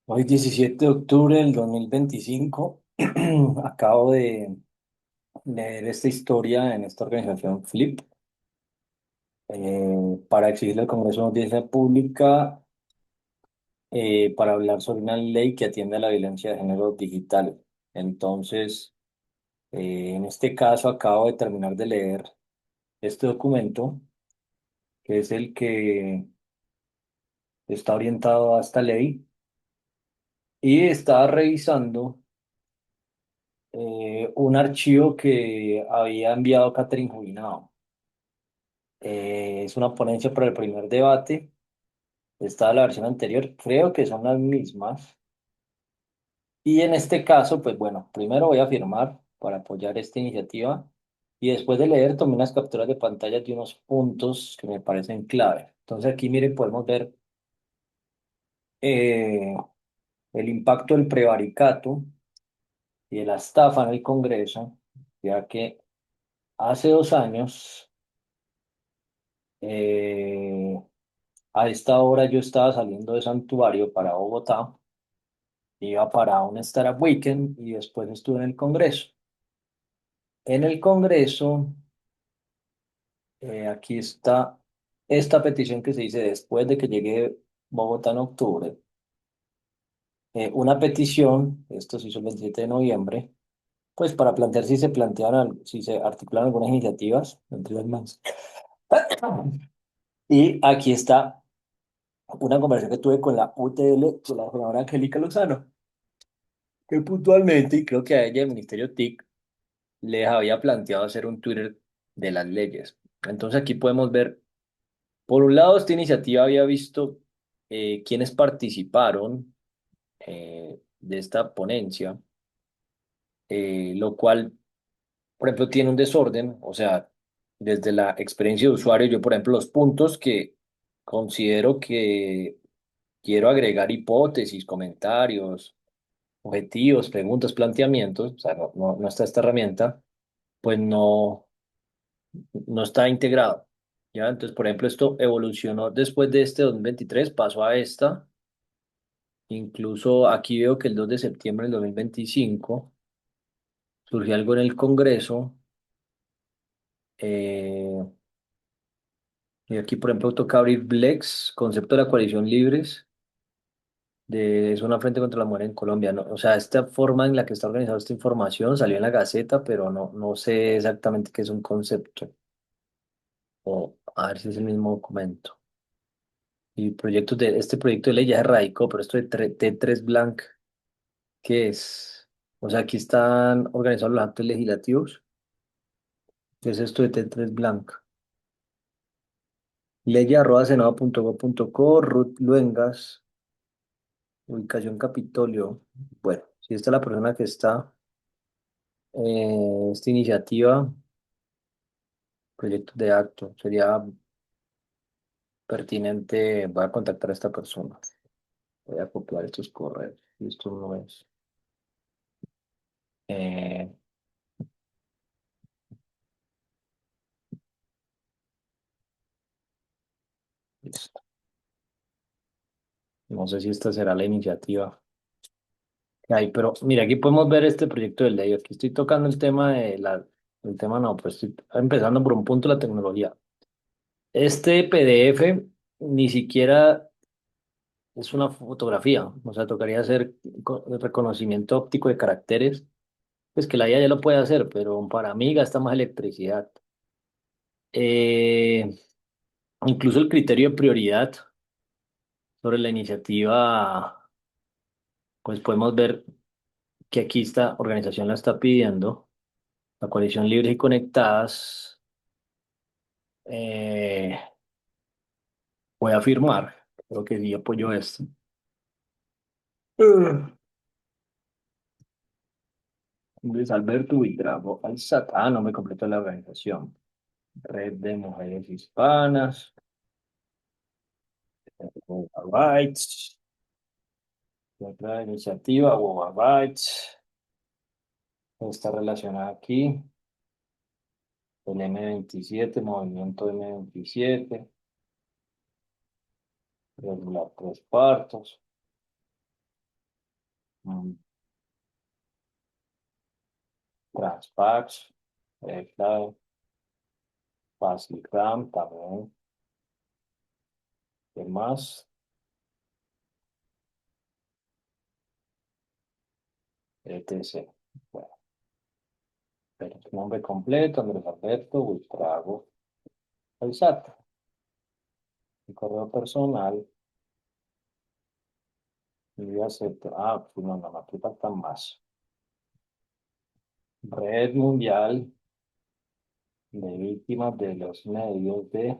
Hoy 17 de octubre del 2025 acabo de leer esta historia en esta organización Flip para exigirle al Congreso una audiencia pública para hablar sobre una ley que atiende a la violencia de género digital. Entonces, en este caso acabo de terminar de leer este documento, que es el que está orientado a esta ley, y estaba revisando un archivo que había enviado Catherine Jubinao. Es una ponencia para el primer debate. Está la versión anterior, creo que son las mismas. Y en este caso, pues bueno, primero voy a firmar para apoyar esta iniciativa y después de leer tomé unas capturas de pantalla de unos puntos que me parecen clave. Entonces aquí, miren, podemos ver eh, el impacto del prevaricato y de la estafa en el Congreso, ya que hace 2 años, eh, a esta hora yo estaba saliendo de Santuario para Bogotá. Iba para un Startup Weekend y después estuve en el Congreso. En el Congreso, aquí está esta petición que se dice después de que llegué a Bogotá en octubre. Una petición, esto se hizo el 27 de noviembre, pues para plantear si se plantearon, si se articularon algunas iniciativas, entre las más. Y aquí está una conversación que tuve con la UTL, con la senadora Angélica Lozano, que puntualmente, y creo que a ella el Ministerio TIC les había planteado hacer un Twitter de las leyes. Entonces aquí podemos ver, por un lado, esta iniciativa había visto quienes participaron de esta ponencia, lo cual, por ejemplo, tiene un desorden, o sea, desde la experiencia de usuario, yo, por ejemplo, los puntos que considero que quiero agregar hipótesis, comentarios, objetivos, preguntas, planteamientos, o sea, no está esta herramienta, pues no está integrado. ¿Ya? Entonces, por ejemplo, esto evolucionó después de este 2023, pasó a esta. Incluso aquí veo que el 2 de septiembre del 2025 surgió algo en el Congreso. eh, y aquí, por ejemplo, toca abrir Blex, concepto de la coalición libres, es una frente contra la muerte en Colombia. ¿No? O sea, esta forma en la que está organizada esta información salió en la Gaceta, pero no sé exactamente qué es un concepto. O a ver si es el mismo documento. Y este proyecto de ley ya se radicó, pero esto de T3 Blanc, ¿qué es? O sea, aquí están organizados los actos legislativos. ¿Qué es esto de T3 Blanc? Ley@senado.gov.co, Ruth Luengas, ubicación Capitolio. Bueno, si esta es la persona que está, esta iniciativa, proyecto de acto, sería pertinente, voy a contactar a esta persona. Voy a copiar estos correos. Y esto no es. Eh, listo. No sé si esta será la iniciativa. Ay, pero mira, aquí podemos ver este proyecto de ley. Aquí estoy tocando el tema el tema no, pues estoy empezando por un punto la tecnología. Este PDF ni siquiera es una fotografía, o sea, tocaría hacer reconocimiento óptico de caracteres, pues que la IA ya lo puede hacer, pero para mí gasta más electricidad. Eh, Incluso el criterio de prioridad sobre la iniciativa, pues podemos ver que aquí esta organización la está pidiendo. La coalición Libres y Conectadas, eh, voy a firmar, creo que sí apoyo esto. Luis Alberto Buitrago Alzate. Ah, no me completó la organización. Red de Mujeres Hispanas, Women's Rights, otra iniciativa, Women's Rights, está relacionada aquí, el M27, Movimiento M27, regular tres partos. mm, Transpax, clave, Facilgram también. ¿Qué más? etc. Bueno, pero su nombre completo, Andrés Alberto Buitrago Alzate. Mi correo personal, y acepto. Ah, pues no, no, no, aquí faltan más. Red Mundial de Víctimas de los Medios de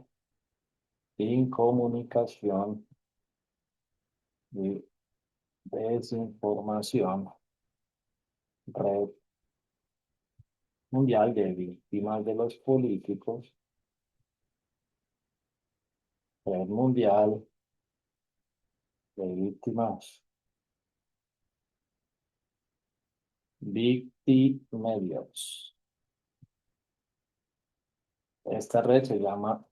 Incomunicación y Desinformación. Red Mundial de Víctimas de los Políticos. Red Mundial de Víctimas. Victimedios. Esta red se llama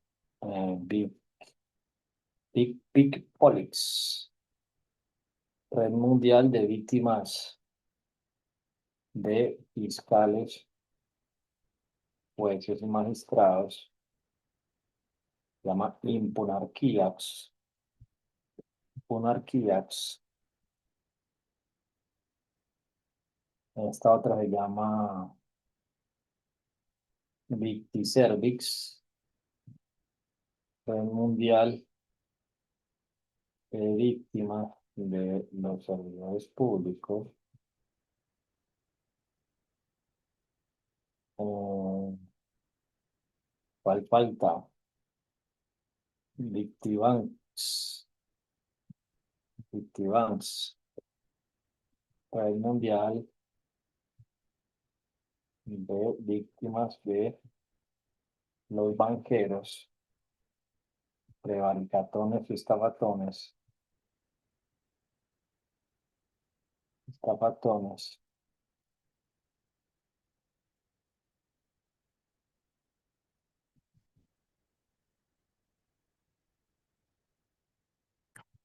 PicPolix. Red Mundial de Víctimas de Fiscales, Jueces y Magistrados. Se llama Impunarquiax. Impunarquiax. Esta otra se llama Victicervix. Red Mundial de Víctimas de los Servidores Públicos. Eh, ¿Cuál falta? Victibanks. Victibanks. Red Mundial de Víctimas de los Banqueros, prevaricatones y estafatones. Estafatones.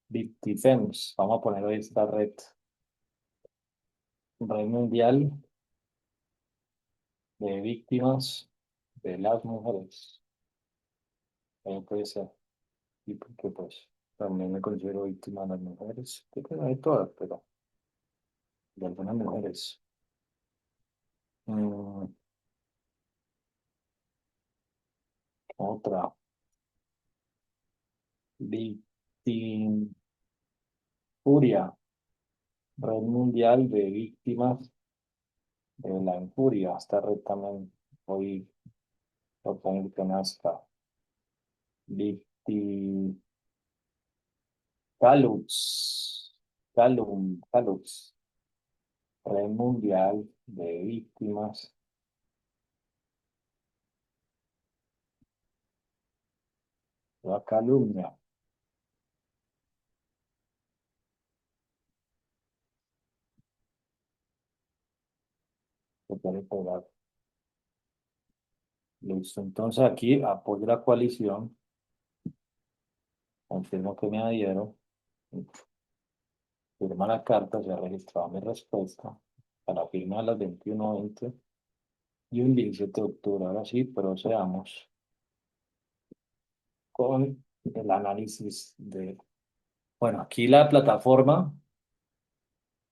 Victifems. Vamos a poner hoy esta red. Red Mundial de Víctimas de las Mujeres. Ahí puede ser. Y porque pues también me considero víctima de las mujeres. Creo que no de todas, pero de algunas mujeres. Mm, otra. Victim Furia. Red Mundial de Víctimas de la Injuria. Esta red también hoy propongo que nazca. Victi Calux. Calux. Red Mundial de Víctimas de la Calumnia. Se puede pegar. Listo. Entonces aquí apoyo la coalición. Confirmo que me adhiero. Firma la carta. Se ha registrado mi respuesta. Para firmar las 21:20 y un 17 de octubre. Ahora sí, procedamos con el análisis de... Bueno, aquí la plataforma,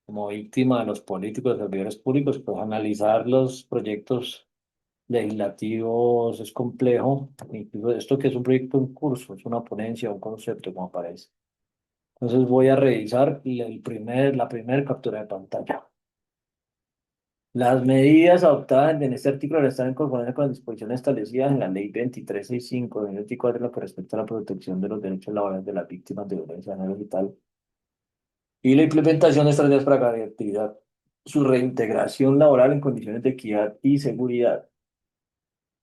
como víctima de los políticos, de los servidores públicos, pues analizar los proyectos legislativos es complejo. Incluso esto que es un proyecto en curso, es una ponencia, un concepto, como aparece. Entonces voy a revisar la primera captura de pantalla. Las medidas adoptadas en este artículo están en concordancia con las disposiciones establecidas en la Ley 2365 de 2024, en lo que respecta a la protección de los derechos laborales de las víctimas de violencia de género y tal, y la implementación de estrategias para garantizar su reintegración laboral en condiciones de equidad y seguridad.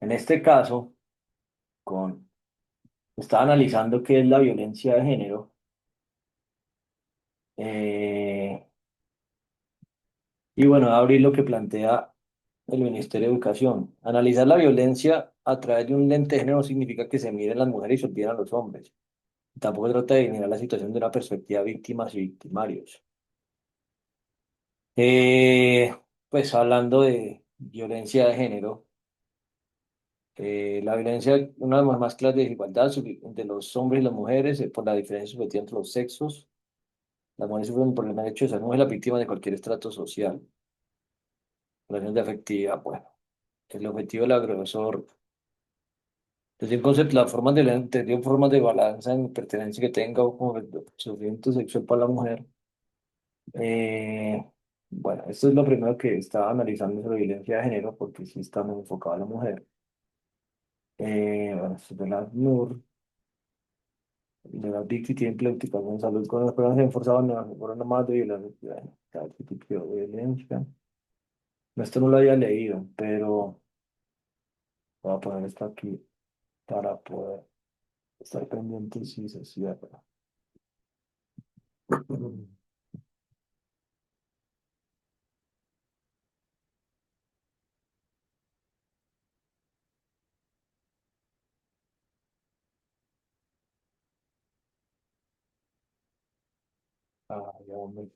En este caso, con, estaba analizando qué es la violencia de género. eh, y bueno, voy a abrir lo que plantea el Ministerio de Educación. Analizar la violencia a través de un lente de género no significa que se miren las mujeres y se olviden a los hombres. Tampoco trata de generar la situación de una perspectiva de víctimas y victimarios. Eh, pues hablando de violencia de género, la violencia, una de las más claras de desigualdad entre los hombres y las mujeres, por la diferencia subjetiva entre los sexos. Las mujeres sufren por el mero hecho de ser mujeres la víctima de cualquier estrato social. Relaciones de afectividad, bueno, el objetivo del agresor. Desde un concepto, las formas de entendió formas de balanza en pertenencia que tenga o como sufrimiento sexual para la mujer. Eh, bueno, esto es lo primero que estaba analizando sobre violencia de género, porque sí está muy enfocado a la mujer. Bueno, esto es de la NUR, de la víctima tiene planificación en salud con las personas que han forzado no, por una más de violencia. Bueno, cada tipo de violencia. No, esto no lo había leído, pero voy a poner esto aquí para poder estar pendiente si se cierra. Ah, ya, hombre.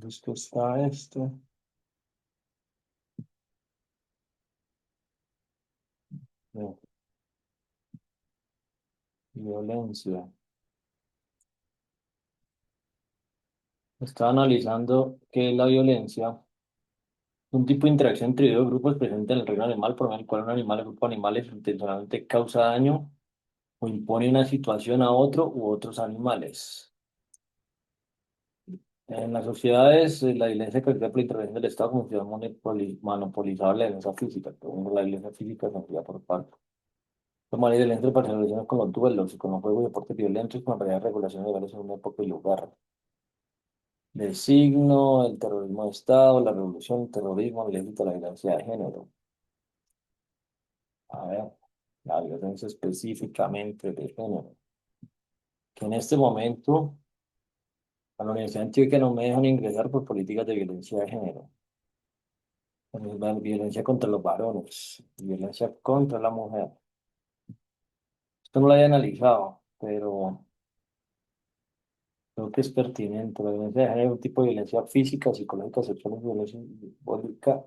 Esto está esto. No, violencia. Está analizando que la violencia es un tipo de interacción entre dos grupos presente en el reino animal, por medio del cual un animal o grupo de animales intencionalmente causa daño o impone una situación a otro u otros animales. En las sociedades, la violencia caracterizada por la intervención del Estado como si monopolizar la violencia física, pero la violencia física se emplea por parte. Toma la violencia para relaciones con los duelos y con los juegos y deportes violentos con varias regulaciones legales en una época y lugar. Del signo, el terrorismo de Estado, la revolución, el terrorismo, el ejército, la violencia de género. A ver, la violencia específicamente de género. Que en este momento a la Universidad de Antioquia no me dejan ingresar por políticas de violencia de género. Violencia contra los varones, violencia contra la mujer. Esto no lo había analizado, pero creo que es pertinente. La violencia de género es un tipo de violencia física, psicológica, sexual, violencia simbólica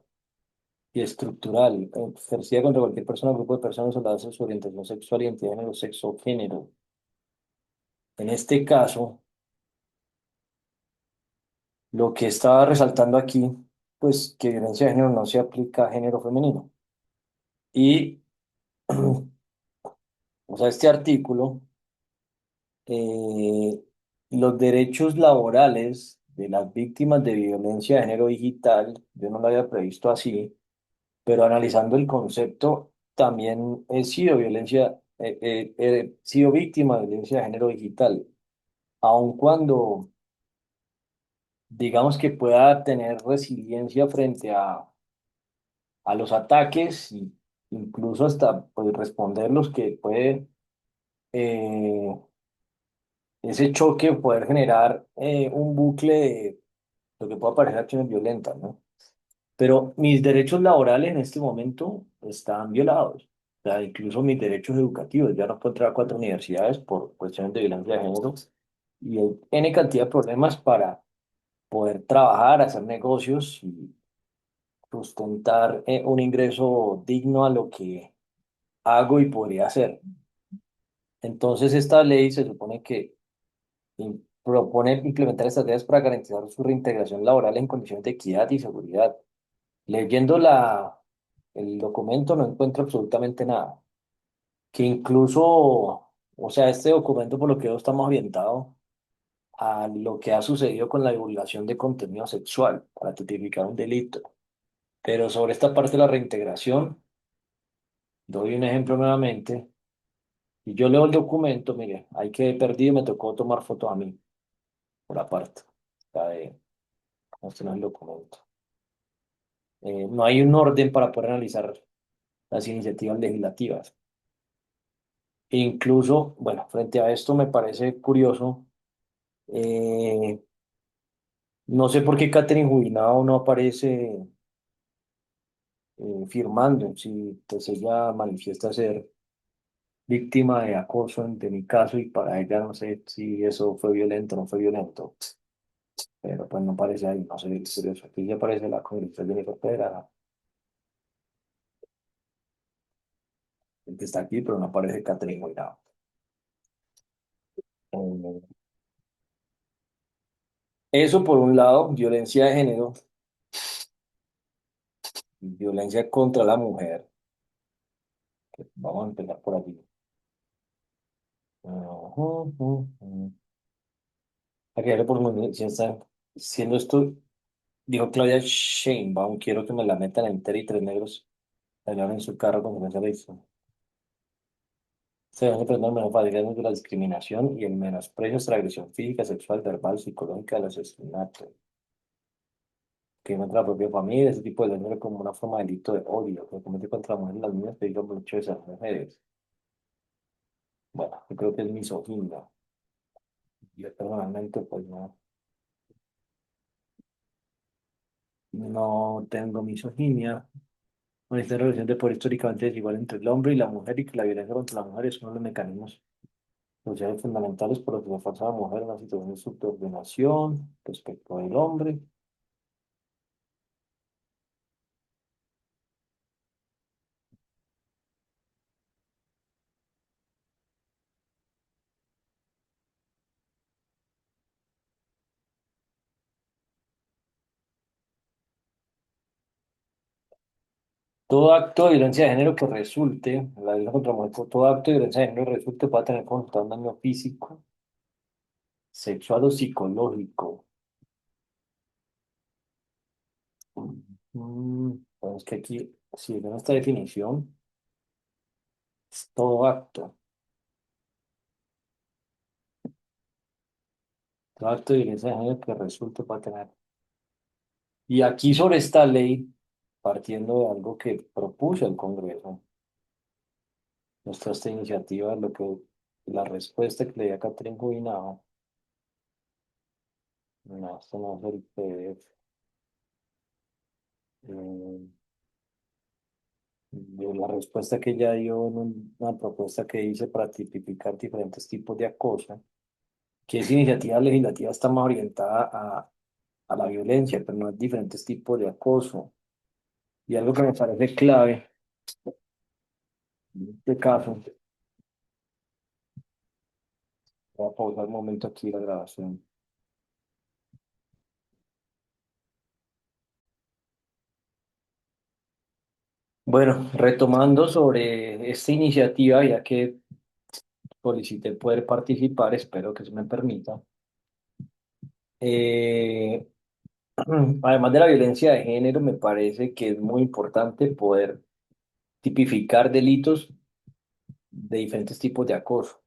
y estructural, ejercida contra cualquier persona o grupo de personas a la base de su orientación sexual, identidad de género, sexo o género. En este caso, lo que estaba resaltando aquí, pues que violencia de género no se aplica a género femenino. Y, o sea, este artículo, eh, los derechos laborales de las víctimas de violencia de género digital, yo no lo había previsto así, pero analizando el concepto, también he sido he sido víctima de violencia de género digital, aun cuando digamos que pueda tener resiliencia frente a los ataques y incluso hasta pues, responderlos que puede eh, ese choque poder generar un bucle de lo que pueda parecer acciones violentas, ¿no? Pero mis derechos laborales en este momento están violados. O sea, incluso mis derechos educativos. Ya no puedo entrar a cuatro universidades por cuestiones de violencia de género. Y hay N cantidad de problemas para poder trabajar, hacer negocios y sustentar un ingreso digno a lo que hago y podría hacer. Entonces, esta ley se supone que propone implementar estrategias para garantizar su reintegración laboral en condiciones de equidad y seguridad. Leyendo el documento no encuentro absolutamente nada. Que incluso, o sea, este documento por lo que veo está más orientado a lo que ha sucedido con la divulgación de contenido sexual para tipificar un delito. Pero sobre esta parte de la reintegración, doy un ejemplo nuevamente. Y yo leo el documento, mire, ahí quedé perdido y me tocó tomar fotos a mí, por aparte. La de mostrar el documento. No hay un orden para poder analizar las iniciativas legislativas. E incluso, bueno, frente a esto me parece curioso, eh, no sé por qué Catherine Juinao no aparece firmando si pues ella manifiesta ser víctima de acoso de mi caso y para ella no sé si eso fue violento o no fue violento, pero pues no parece ahí, no sé, pero eso aquí ya aparece la congresista Jennifer Pera, el que está aquí, pero no aparece Catherine Guaidó. Eh, Eso por un lado, violencia de género, violencia contra la mujer, que vamos a empezar por aquí. Ujú, ujú. Aquí hay por si están siendo esto, dijo Claudia Sheinbaum, quiero que me la metan entera y tres negros bailaron en su carro con se hizo. Se debe aprender menos fácil de la discriminación y el menosprecio es la agresión física, sexual, verbal, psicológica, el asesinato, que contra la propia familia, ese tipo de daño como una forma de delito de odio que comete contra las mujeres y las niñas, pedido mucho de esas mujeres. Bueno, yo creo que es misoginia. Yo personalmente, pues no tengo misoginia. Bueno, esta relación de poder históricamente desigual entre el hombre y la mujer y que la violencia contra la mujer es uno de los mecanismos sociales fundamentales por los que se fuerza a la mujer en una situación de subordinación respecto del hombre. Todo acto de violencia de género que resulte, la violencia contra la mujer, todo acto de violencia de género que resulte puede tener como resultado un daño físico, sexual o psicológico. Pues es que aquí, si ven esta definición, es todo acto. Todo acto de violencia de género que resulte puede tener. Y aquí sobre esta ley, partiendo de algo que propuso el Congreso, nuestra esta iniciativa, lo que la respuesta que le di a Catherine Juinado, no, esto no es el PDF. De la respuesta que ella dio en una propuesta que hice para tipificar diferentes tipos de acoso, que esa iniciativa legislativa está más orientada a la violencia, pero no a diferentes tipos de acoso. Y algo que me parece clave en este caso, voy a pausar un momento aquí la grabación. Bueno, retomando sobre esta iniciativa, ya que solicité poder participar, espero que se me permita. Eh, Además de la violencia de género, me parece que es muy importante poder tipificar delitos de diferentes tipos de acoso.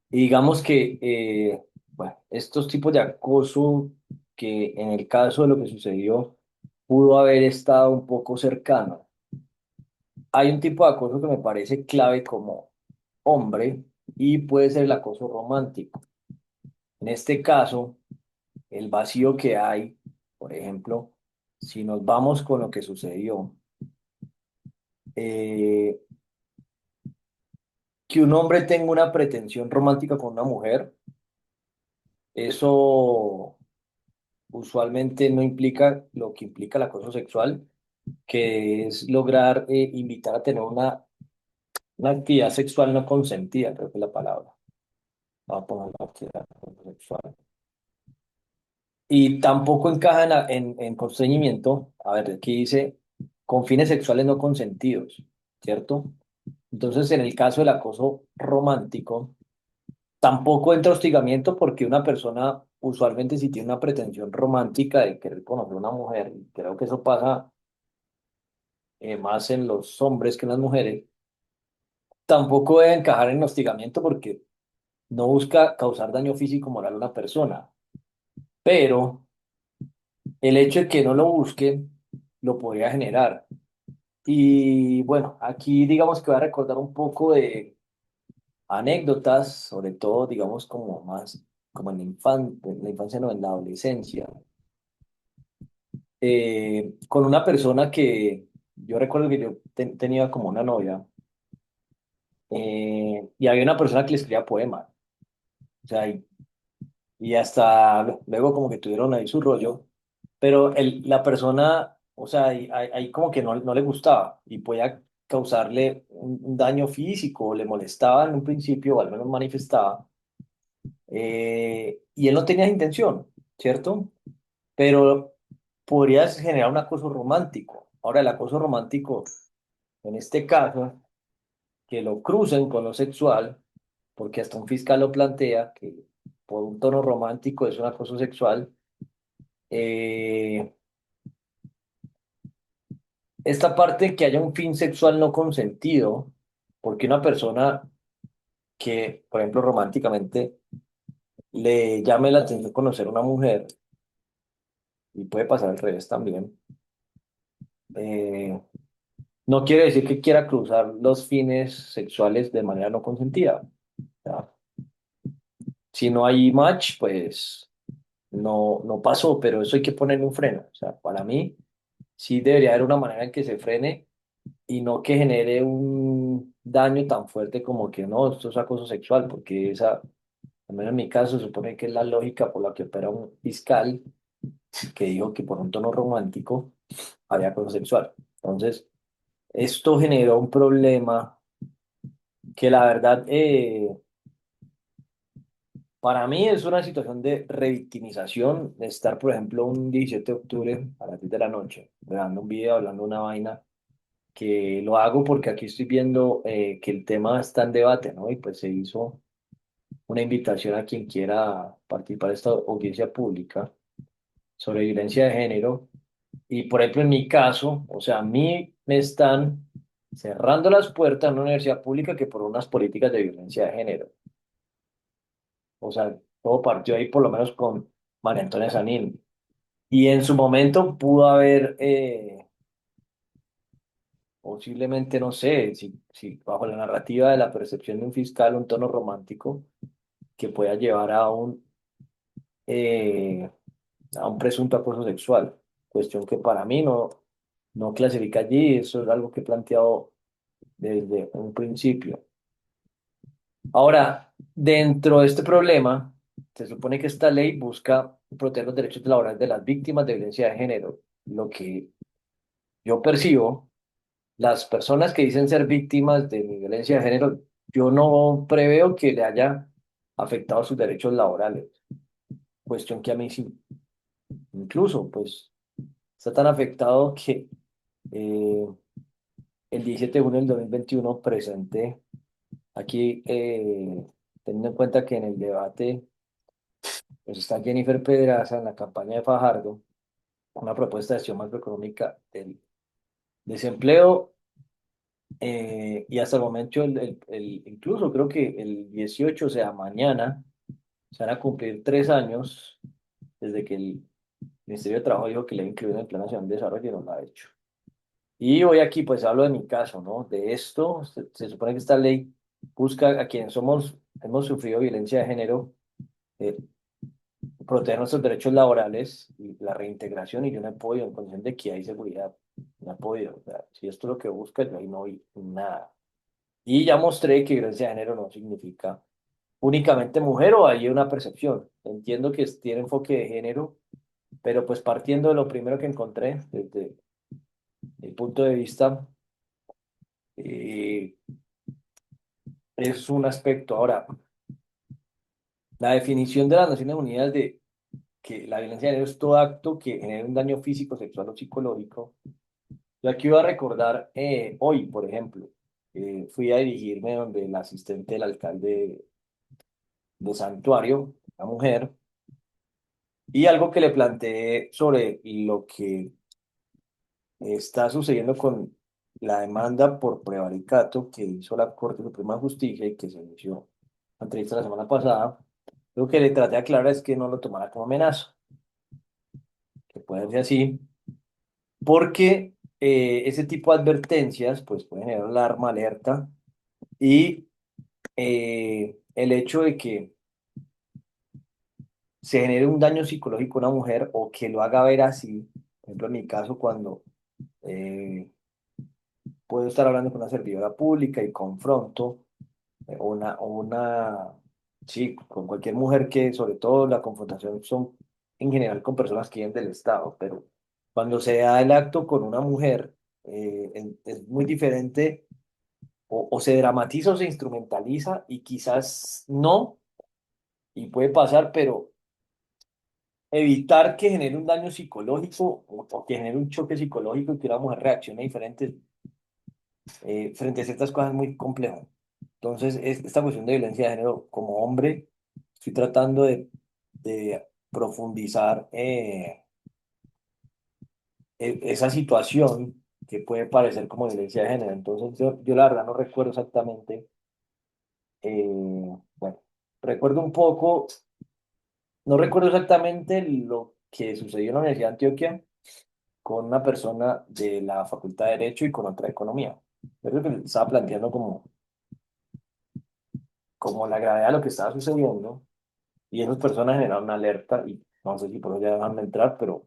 Y digamos que, bueno, estos tipos de acoso que en el caso de lo que sucedió pudo haber estado un poco cercano. Hay un tipo de acoso que me parece clave como hombre y puede ser el acoso romántico. En este caso, el vacío que hay, por ejemplo, si nos vamos con lo que sucedió, eh, que un hombre tenga una pretensión romántica con una mujer, eso usualmente no implica lo que implica el acoso sexual, que es lograr invitar a tener una actividad sexual no consentida, creo que es la palabra. Vamos a poner una actividad sexual. Y tampoco encaja en constreñimiento, a ver, aquí dice, con fines sexuales no consentidos, ¿cierto? Entonces, en el caso del acoso romántico, tampoco entra hostigamiento porque una persona usualmente si tiene una pretensión romántica de querer conocer a una mujer, y creo que eso pasa más en los hombres que en las mujeres, tampoco debe encajar en hostigamiento porque no busca causar daño físico o moral a una persona, pero el hecho de que no lo busque lo podría generar. Y bueno, aquí digamos que voy a recordar un poco de anécdotas, sobre todo digamos como más, como en la infancia no, en la adolescencia. con una persona que yo recuerdo que yo tenía como una novia, y había una persona que le escribía poemas. O sea, y hasta luego como que tuvieron ahí su rollo, pero la persona, o sea, ahí como que no le gustaba y podía causarle un daño físico, le molestaba en un principio, o al menos manifestaba, y él no tenía intención, ¿cierto? Pero podría generar un acoso romántico. Ahora, el acoso romántico, en este caso, que lo crucen con lo sexual, porque hasta un fiscal lo plantea, que por un tono romántico es un acoso sexual. eh, Esta parte que haya un fin sexual no consentido, porque una persona que, por ejemplo, románticamente le llame la atención conocer a una mujer, y puede pasar al revés también, eh, no quiere decir que quiera cruzar los fines sexuales de manera no consentida. O sea, si no hay match, pues no pasó, pero eso hay que ponerle un freno. O sea, para mí sí debería haber una manera en que se frene y no que genere un daño tan fuerte como que no, esto es acoso sexual, porque esa, al menos en mi caso, supone que es la lógica por la que opera un fiscal que dijo que por un tono romántico había acoso sexual. Entonces, esto generó un problema que la verdad, para mí es una situación de revictimización, de estar, por ejemplo, un 17 de octubre a las 10 de la noche, grabando un video, hablando una vaina, que lo hago porque aquí estoy viendo que el tema está en debate, ¿no? Y pues se hizo una invitación a quien quiera participar de esta audiencia pública sobre violencia de género. Y por ejemplo, en mi caso, o sea, a mí me están cerrando las puertas en una universidad pública que por unas políticas de violencia de género. O sea, todo partió ahí por lo menos con María Antonia Sanín. Y en su momento pudo haber, posiblemente, no sé, si bajo la narrativa de la percepción de un fiscal, un tono romántico que pueda llevar eh, a un presunto acoso sexual. Cuestión que para mí no clasifica allí, eso es algo que he planteado desde un principio. Ahora, dentro de este problema, se supone que esta ley busca proteger los derechos laborales de las víctimas de violencia de género. Lo que yo percibo, las personas que dicen ser víctimas de mi violencia de género, yo no preveo que le haya afectado sus derechos laborales. Cuestión que a mí sí. Incluso, pues, está tan afectado que eh, el 17 de junio del 2021 presenté aquí, teniendo en cuenta que en el debate pues está Jennifer Pedraza en la campaña de Fajardo, una propuesta de acción macroeconómica del desempleo, y hasta el momento, incluso creo que el 18, o sea, mañana, se van a cumplir 3 años desde que el Ministerio de Trabajo dijo que le iba a incluir en el Plan Nacional de Desarrollo y no lo ha hecho. Y hoy aquí pues hablo de mi caso, ¿no? De esto, se supone que esta ley busca a quienes hemos sufrido violencia de género, eh, proteger nuestros derechos laborales y la reintegración, y yo no he podido, en condición de que hay seguridad, no he podido. O sea, si esto es lo que busca, yo ahí no vi nada. Y ya mostré que violencia de género no significa únicamente mujer o hay una percepción. Entiendo que tiene enfoque de género, pero pues partiendo de lo primero que encontré, desde el punto de vista, eh, es un aspecto. Ahora, la definición de las Naciones Unidas de que la violencia de género es todo acto que genere un daño físico, sexual o psicológico. Yo aquí iba a recordar, hoy, por ejemplo, fui a dirigirme donde el asistente del alcalde de Santuario, una mujer, y algo que le planteé sobre lo que está sucediendo con la demanda por prevaricato que hizo la Corte Suprema de Justicia y que se inició la entrevista la semana pasada. Lo que le traté de aclarar es que no lo tomara como amenaza, que puede ser así, porque ese tipo de advertencias pues pueden generar alarma, alerta, y el hecho de que se genere un daño psicológico a una mujer o que lo haga ver así, Por ejemplo, en mi caso, cuando eh, puedo estar hablando con una servidora pública y confronto sí, con cualquier mujer que, sobre todo la confrontación son en general con personas que vienen del Estado, pero cuando se da el acto con una mujer, es muy diferente o se dramatiza o se instrumentaliza y quizás no, y puede pasar, pero evitar que genere un daño psicológico o que genere un choque psicológico y que una mujer reaccione diferente frente a ciertas cosas muy complejas. Entonces, esta cuestión de violencia de género, como hombre, estoy tratando de profundizar esa situación que puede parecer como violencia de género. Entonces, yo la verdad no recuerdo exactamente, bueno, recuerdo un poco, no recuerdo exactamente lo que sucedió en la Universidad de Antioquia con una persona de la Facultad de Derecho y con otra de Economía. Yo creo que estaba planteando como la gravedad de lo que estaba sucediendo. Y esas personas generaron una alerta y no sé si por eso ya dejaron de entrar, pero,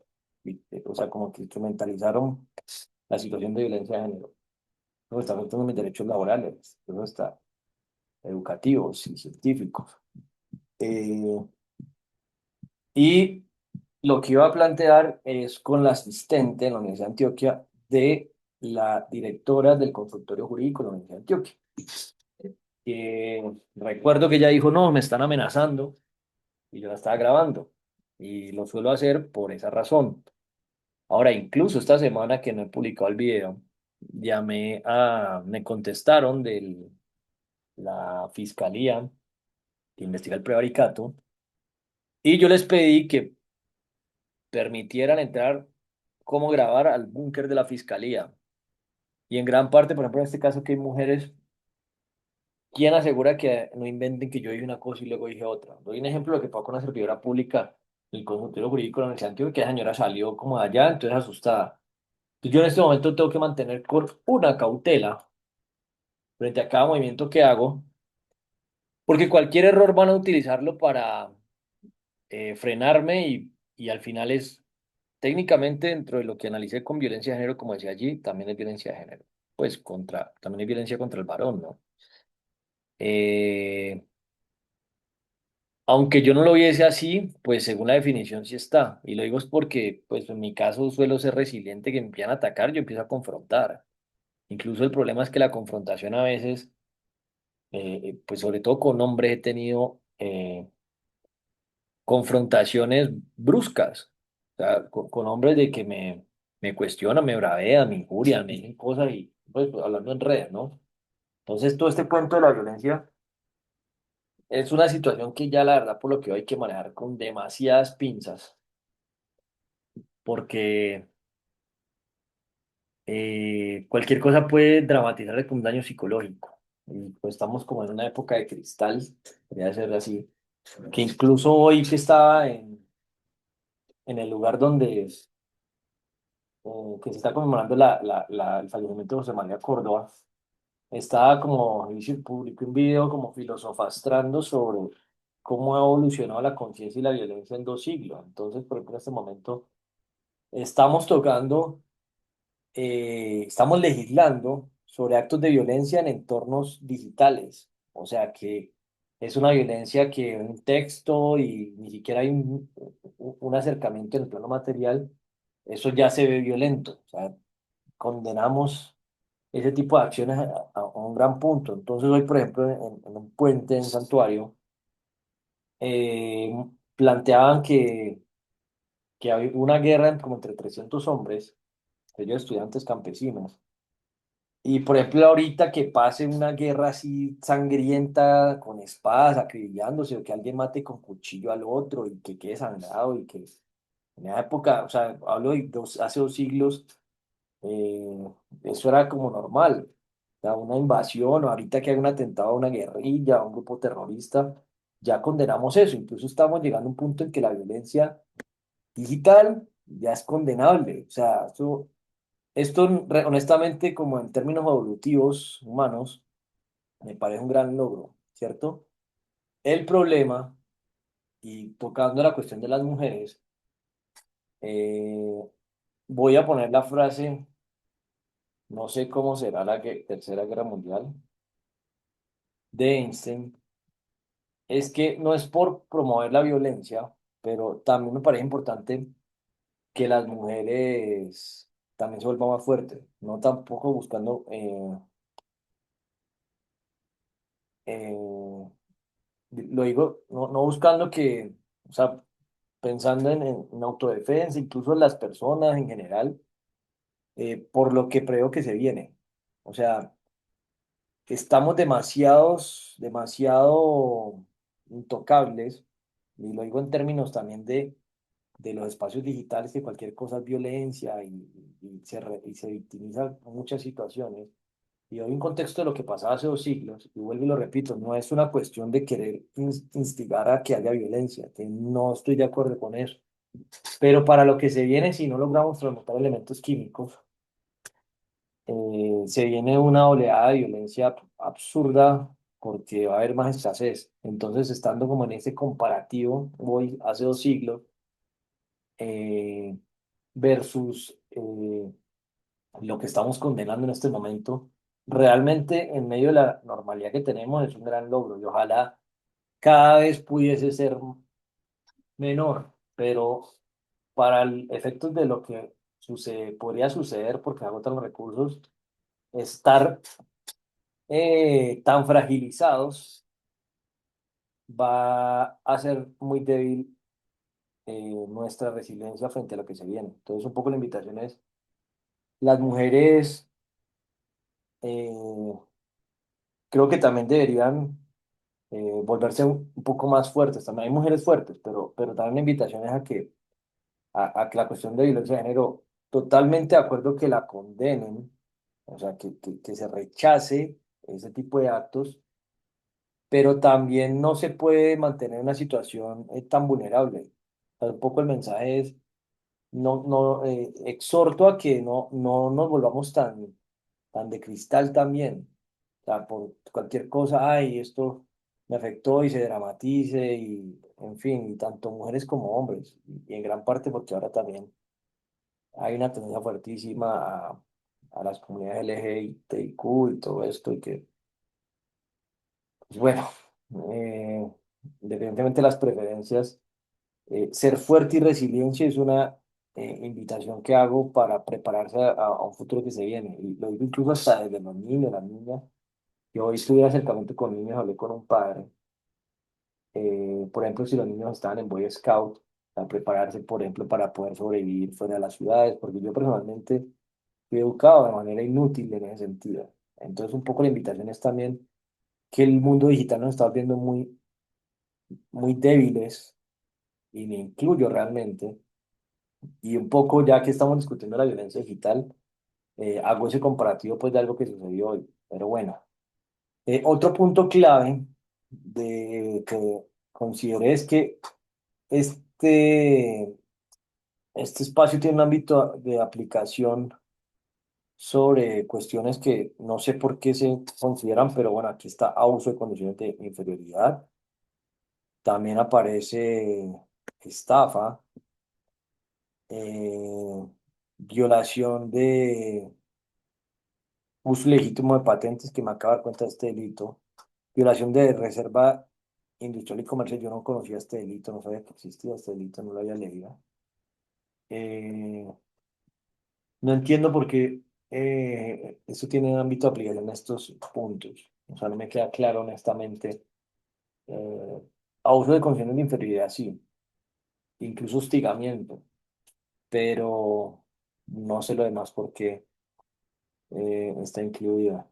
o sea, como que instrumentalizaron la situación de violencia de género. No está afectando mis derechos laborales, eso está educativos y científicos. Eh, y lo que iba a plantear es con la asistente en la Universidad de Antioquia de la directora del consultorio jurídico de la Universidad de Antioquia. Recuerdo que ella dijo, no, me están amenazando y yo la estaba grabando. Y lo suelo hacer por esa razón. Ahora, incluso esta semana que no he publicado el video, me contestaron de la fiscalía que investiga el prevaricato y yo les pedí que permitieran entrar cómo grabar al búnker de la fiscalía. Y en gran parte, por ejemplo, en este caso que hay mujeres, ¿quién asegura que no inventen que yo dije una cosa y luego dije otra? Doy un ejemplo de lo que pasó con una servidora pública del consultorio jurídico de la Universidad de Antioquia, que la señora salió como de allá, entonces asustada. Entonces, yo en este momento tengo que mantener con una cautela frente a cada movimiento que hago, porque cualquier error van a utilizarlo para frenarme y al final es técnicamente dentro de lo que analicé con violencia de género, como decía allí, también es violencia de género. Pues también es violencia contra el varón, ¿no? Eh, Aunque yo no lo viese así, pues según la definición sí está. Y lo digo es porque, pues en mi caso suelo ser resiliente, que me empiezan a atacar, yo empiezo a confrontar. Incluso el problema es que la confrontación a veces, pues sobre todo con hombres he tenido confrontaciones bruscas. O sea, con hombres de que me cuestionan, me bravean, me injurian, me dicen cosas y pues hablando en redes, ¿no? Entonces todo este cuento de la violencia es una situación que ya la verdad por lo que hay que manejar con demasiadas pinzas, porque cualquier cosa puede dramatizarle con un daño psicológico. Y pues estamos como en una época de cristal, podría ser así, que incluso hoy que estaba en el lugar donde que se está conmemorando el fallecimiento de José María Córdoba, estaba como, y se publicó un video como filosofastrando sobre cómo ha evolucionado la conciencia y la violencia en 2 siglos. Entonces, por ejemplo, en este momento estamos tocando, estamos legislando sobre actos de violencia en entornos digitales. O sea que es una violencia que un texto y ni siquiera hay un acercamiento en el plano material, eso ya se ve violento. O sea, condenamos ese tipo de acciones a un gran punto. Entonces, hoy, por ejemplo, en un puente, en un santuario, eh, planteaban que había una guerra como entre 300 hombres, ellos estudiantes campesinos. Y, por ejemplo, ahorita que pase una guerra así sangrienta, con espadas, acribillándose, o que alguien mate con cuchillo al otro y que quede sangrado y que en esa época, o sea, hablo de hace 2 siglos, eh, eso era como normal. O sea, una invasión o ahorita que hay un atentado a una guerrilla, a un grupo terrorista, ya condenamos eso. Incluso estamos llegando a un punto en que la violencia digital ya es condenable. O sea, esto honestamente, como en términos evolutivos humanos, me parece un gran logro, ¿cierto? El problema, y tocando la cuestión de las mujeres, voy a poner la frase, no sé cómo será la Tercera Guerra Mundial, de Einstein, es que no es por promover la violencia, pero también me parece importante que las mujeres también se vuelvan más fuertes, no tampoco buscando, lo digo, no buscando que, o sea, pensando en autodefensa, incluso en las personas en general, por lo que creo que se viene. O sea, estamos demasiado intocables, y lo digo en términos también de los espacios digitales, que cualquier cosa es violencia y se victimiza en muchas situaciones. Y hoy en contexto de lo que pasaba hace 2 siglos, y vuelvo y lo repito, no es una cuestión de querer instigar a que haya violencia, que no estoy de acuerdo con eso. Pero para lo que se viene, si no logramos transmutar elementos químicos, se viene una oleada de violencia absurda porque va a haber más escasez. Entonces, estando como en ese comparativo, hoy, hace 2 siglos, eh, versus lo que estamos condenando en este momento, realmente en medio de la normalidad que tenemos es un gran logro y ojalá cada vez pudiese ser menor, pero para el efectos de lo que podría suceder porque agotan los recursos, estar tan fragilizados va a ser muy débil nuestra resiliencia frente a lo que se viene. Entonces, un poco la invitación es, las mujeres eh, creo que también deberían volverse un poco más fuertes. También hay mujeres fuertes, pero también la invitación es a que la cuestión de violencia de género, totalmente de acuerdo que la condenen, o sea, que se rechace ese tipo de actos, pero también no se puede mantener una situación tan vulnerable. O sea, un poco el mensaje es, exhorto a que no nos volvamos tan de cristal también. O sea, por cualquier cosa, ay, esto me afectó y se dramatice y, en fin, y tanto mujeres como hombres, y en gran parte porque ahora también hay una tendencia fuertísima a las comunidades LGBTIQ y todo esto, y que, pues bueno, eh, independientemente de las preferencias, ser fuerte y resiliencia es una invitación que hago para prepararse a un futuro que se viene. Y lo digo incluso hasta desde los niños, las niñas. Yo hoy tuve acercamiento con niños, hablé con un padre. Por ejemplo, si los niños estaban en Boy Scout, a prepararse, por ejemplo, para poder sobrevivir fuera de las ciudades, porque yo personalmente fui educado de manera inútil en ese sentido. Entonces, un poco la invitación es también que el mundo digital nos está volviendo muy débiles, y me incluyo realmente, y un poco ya que estamos discutiendo la violencia digital, hago ese comparativo pues de algo que sucedió hoy. Pero bueno, otro punto clave que consideré es que este, este espacio tiene un ámbito de aplicación sobre cuestiones que no sé por qué se consideran, pero bueno, aquí está abuso de condiciones de inferioridad. También aparece estafa, eh, violación de uso ilegítimo de patentes, que me acaba de dar cuenta de este delito, violación de reserva industrial y comercial. Yo no conocía este delito, no sabía que existía este delito, no lo había leído. Eh, no entiendo por qué esto tiene ámbito de aplicación en estos puntos. O sea, no me queda claro honestamente. Eh, Abuso de condiciones de inferioridad, sí, incluso hostigamiento, pero no sé lo demás por qué está incluida.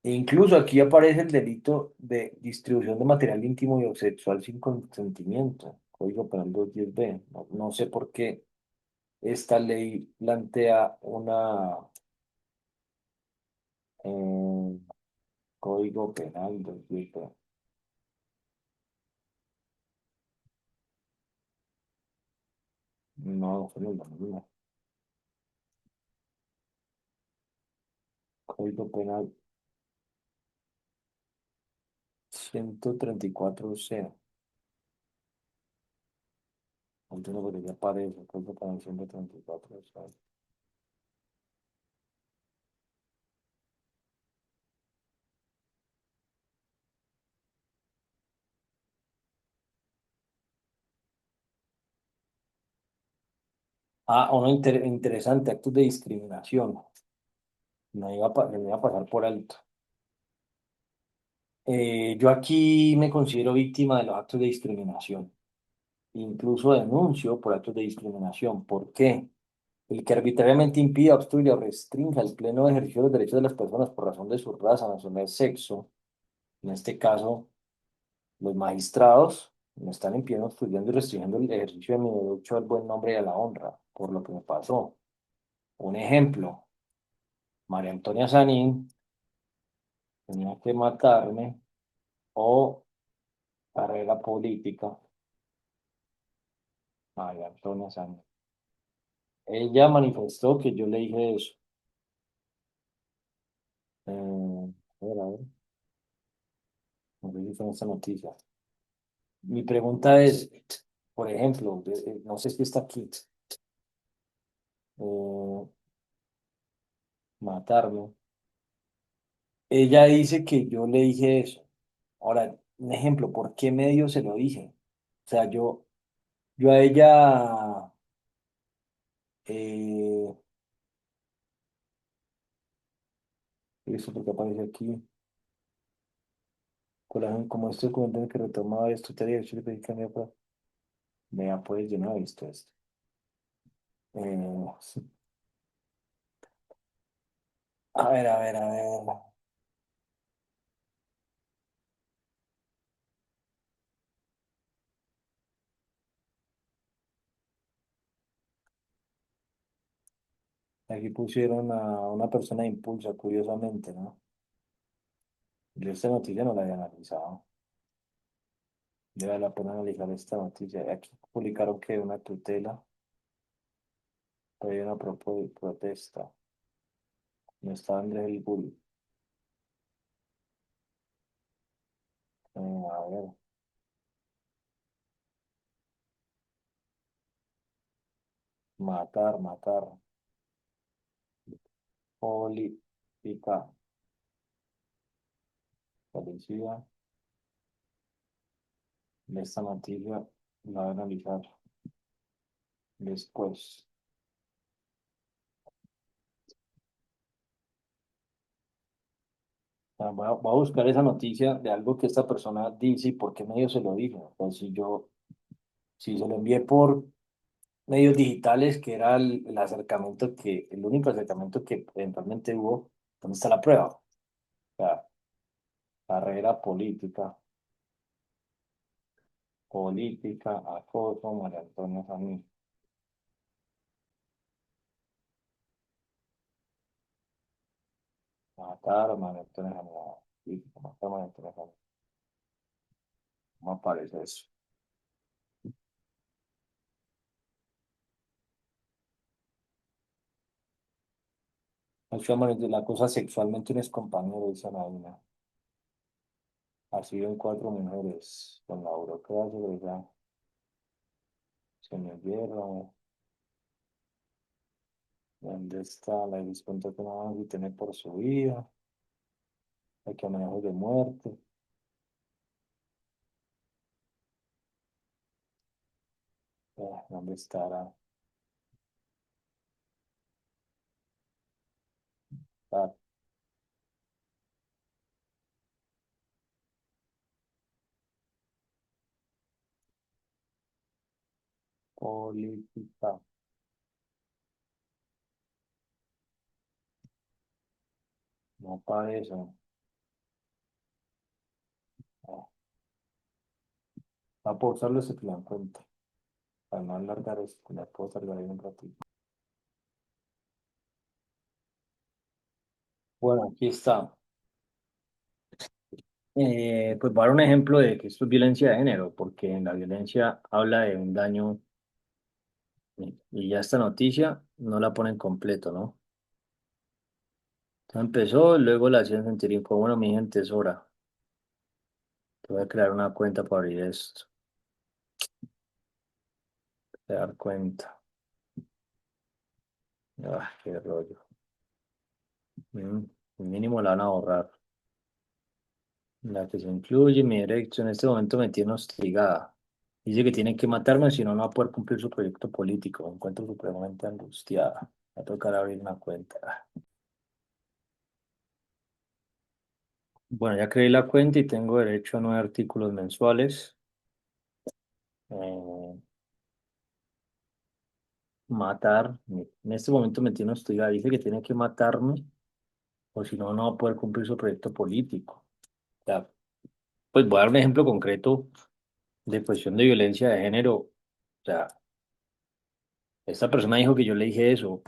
E incluso aquí aparece el delito de distribución de material íntimo y o sexual sin consentimiento, Código Penal 210B. No sé por qué esta ley plantea una eh, Código Penal 210B. No, fue en el 2001. Código Penal 134C. Entonces, porque ya aparece, creo que para diciembre 34, ¿sabes? Ah, uno interesante, actos de discriminación. Me iba a pasar por alto. Yo aquí me considero víctima de los actos de discriminación. Incluso denuncio por actos de discriminación. ¿Por qué? El que arbitrariamente impida, obstruya o restrinja el pleno ejercicio de los derechos de las personas por razón de su raza, nacionalidad, sexo, en este caso, los magistrados me están impidiendo, obstruyendo y restringiendo el ejercicio de mi derecho al buen nombre y a la honra, por lo que me pasó. Un ejemplo, María Antonia Sanín tenía que matarme o carrera política, María Antonia Sanín. Ella manifestó que yo le dije eso. A ver, no sé si fue en esta noticia. Mi pregunta es, por ejemplo, no sé si está aquí, eh, matarme. Ella dice que yo le dije eso. Ahora, un ejemplo, ¿por qué medio se lo dije? O sea, yo a ella, eh, eso porque aparece aquí, como este documento que retomaba esto, te digo, yo le pedí que vea, pues yo no he visto esto. Sí. A ver, a ver, a ver. Aquí pusieron a una persona de impulsa, curiosamente, ¿no? Yo esta noticia no la había analizado. Debe la pena analizar esta noticia. Aquí publicaron que una tutela, hay una protesta. No está Andrés el Bull. A ver, matar, matar. Política, policía. Esta noticia la voy a analizar después. Voy a buscar esa noticia de algo que esta persona dice y por qué medio se lo dijo. Pues si se lo envié por medios digitales, que era el único acercamiento que eventualmente hubo, ¿dónde está la prueba? O sea, carrera política, acoso, María Antonia Samí, matar, María Antonia Samí, política, matar, María Antonia Samí. ¿Cómo aparece eso? Actualmente la cosa sexualmente un excompañero, dice Anaína. Ha sido en cuatro mujeres, con la burocracia, ya se me hierro. ¿Dónde está la descuento que no van a tener por su vida? Hay que amenazas de muerte. ¿Dónde estará? La política. No parece. Va a pausarlo si te lo encuentro. Para no alargar esto, la puedo alargar ahí un ratito. Bueno, aquí está. Pues voy a dar un ejemplo de que esto es violencia de género, porque en la violencia habla de un daño y ya esta noticia no la ponen completo, ¿no? Entonces empezó, luego la hacían sentir incómodo. Bueno, mi gente, es hora. Te voy a crear una cuenta para abrir esto. Se dar cuenta. Qué rollo. Mm, mínimo la van a borrar. La que se incluye, mi derecho en este momento me tiene hostigada. Dice que tiene que matarme, si no, no va a poder cumplir su proyecto político. Me encuentro supremamente angustiada. Va a tocar abrir una cuenta. Bueno, ya creé la cuenta y tengo derecho a 9 artículos mensuales. Eh, matar. En este momento me tiene hostigada. Dice que tiene que matarme, o si no, no va a poder cumplir su proyecto político. Ya, pues voy a dar un ejemplo concreto de cuestión de violencia de género. O sea, esta persona dijo que yo le dije eso.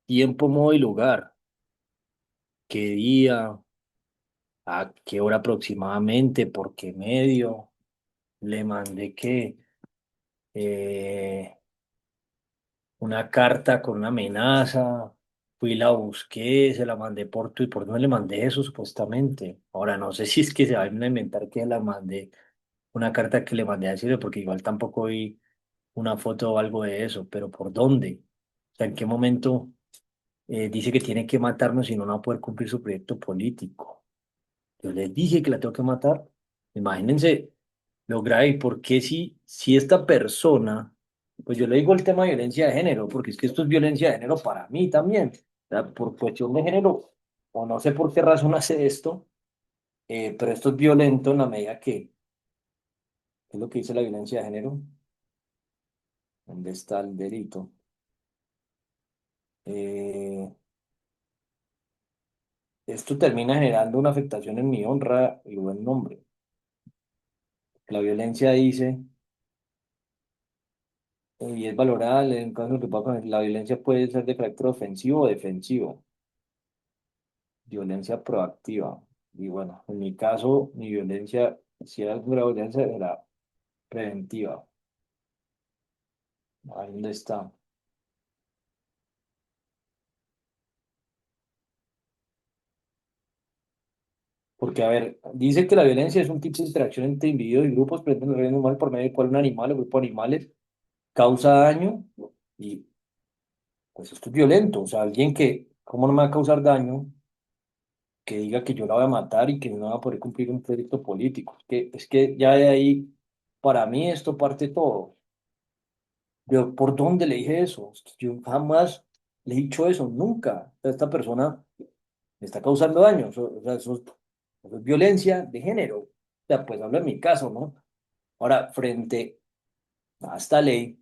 Tiempo, modo y lugar. ¿Qué día? ¿A qué hora aproximadamente? ¿Por qué medio? Le mandé que una carta con una amenaza. Fui, la busqué, se la mandé por Twitter. ¿Por dónde le mandé eso supuestamente? Ahora no sé si es que se van a inventar que la mandé, una carta que le mandé a decirle, porque igual tampoco vi una foto o algo de eso, pero ¿por dónde? O sea, ¿en qué momento dice que tiene que matarme si no, no va a poder cumplir su proyecto político? Yo les dije que la tengo que matar. Imagínense lo grave, porque si esta persona, pues yo le digo el tema de violencia de género, porque es que esto es violencia de género para mí también. O sea, por cuestión de género, o no sé por qué razón hace esto, pero esto es violento en la medida que, ¿qué es lo que dice la violencia de género? ¿Dónde está el delito? Eh, esto termina generando una afectación en mi honra y buen nombre. La violencia dice, y es valorada en caso de que la violencia puede ser de carácter ofensivo o defensivo, violencia proactiva. Y bueno, en mi caso, mi violencia, si era alguna violencia, era preventiva. Ahí donde está. Porque, a ver, dice que la violencia es un tipo de interacción entre individuos y grupos presentes en el reino animal por medio del cual un animal o grupo de animales causa daño y pues esto es violento. O sea, alguien que, ¿cómo no me va a causar daño? Que diga que yo la voy a matar y que no va a poder cumplir un proyecto político. Es que ya de ahí, para mí esto parte todo. Yo, ¿por dónde le dije eso? Yo jamás le he dicho eso, nunca. Esta persona me está causando daño. O sea, eso es violencia de género. O sea, pues hablo en mi caso, ¿no? Ahora, frente a esta ley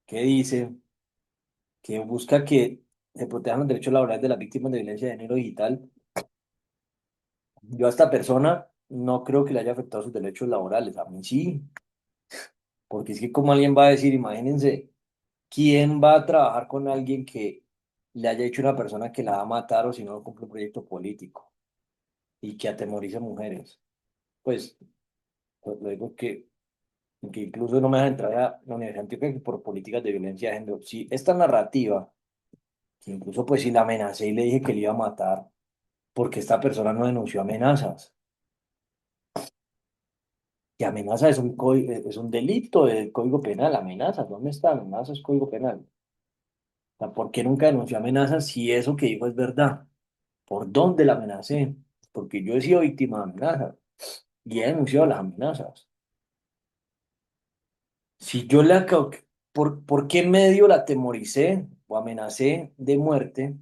que dice que busca que se protejan los derechos laborales de las víctimas de violencia de género digital, yo a esta persona no creo que le haya afectado sus derechos laborales. A mí sí, porque es que como alguien va a decir, imagínense, ¿quién va a trabajar con alguien que le haya dicho una persona que la va a matar o si no cumple un proyecto político y que atemorice mujeres? Pues lo digo que incluso no me deja entrar a la Universidad de Antioquia por políticas de violencia de género. Si esta narrativa, que incluso pues si la amenacé y le dije que le iba a matar, porque esta persona no denunció amenazas. Que amenaza es un delito del Código Penal. Amenazas, ¿dónde está? Amenazas es Código Penal. O sea, ¿por qué nunca denunció amenazas si eso que dijo es verdad? ¿Por dónde la amenacé? Porque yo he sido víctima de amenazas y he denunciado las amenazas. Si yo la... ¿Por qué medio la atemoricé o amenacé de muerte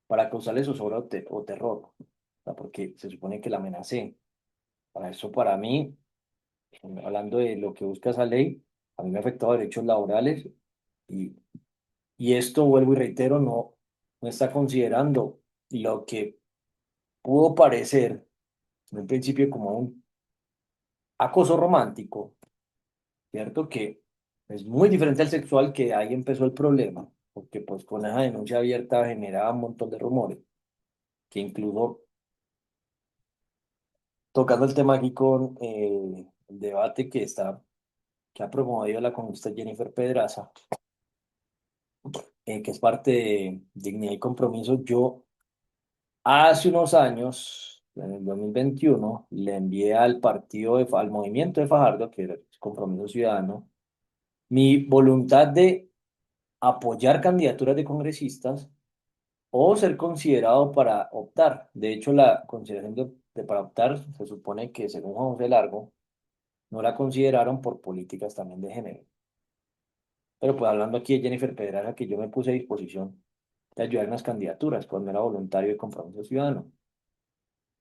para causarle zozobra o terror? O sea, porque se supone que la amenacé. Para eso, para mí, hablando de lo que busca esa ley, a mí me ha afectado derechos laborales y, y esto, vuelvo y reitero, no está considerando lo que pudo parecer en un principio como un acoso romántico, ¿cierto? Que es muy diferente al sexual, que ahí empezó el problema, porque pues con esa denuncia abierta generaba un montón de rumores, que incluso tocando el tema aquí con el debate que ha promovido la congresista Jennifer Pedraza, que es parte de Dignidad y Compromiso. Yo hace unos años, en el 2021, le envié al partido, al movimiento de Fajardo, que era Compromiso Ciudadano, mi voluntad de apoyar candidaturas de congresistas o ser considerado para optar. De hecho, la consideración para optar se supone que, según Juan José Largo, no la consideraron por políticas también de género. Pero pues hablando aquí de Jennifer Pedraza, que yo me puse a disposición de ayudar en las candidaturas cuando era voluntario de Compromiso Ciudadano.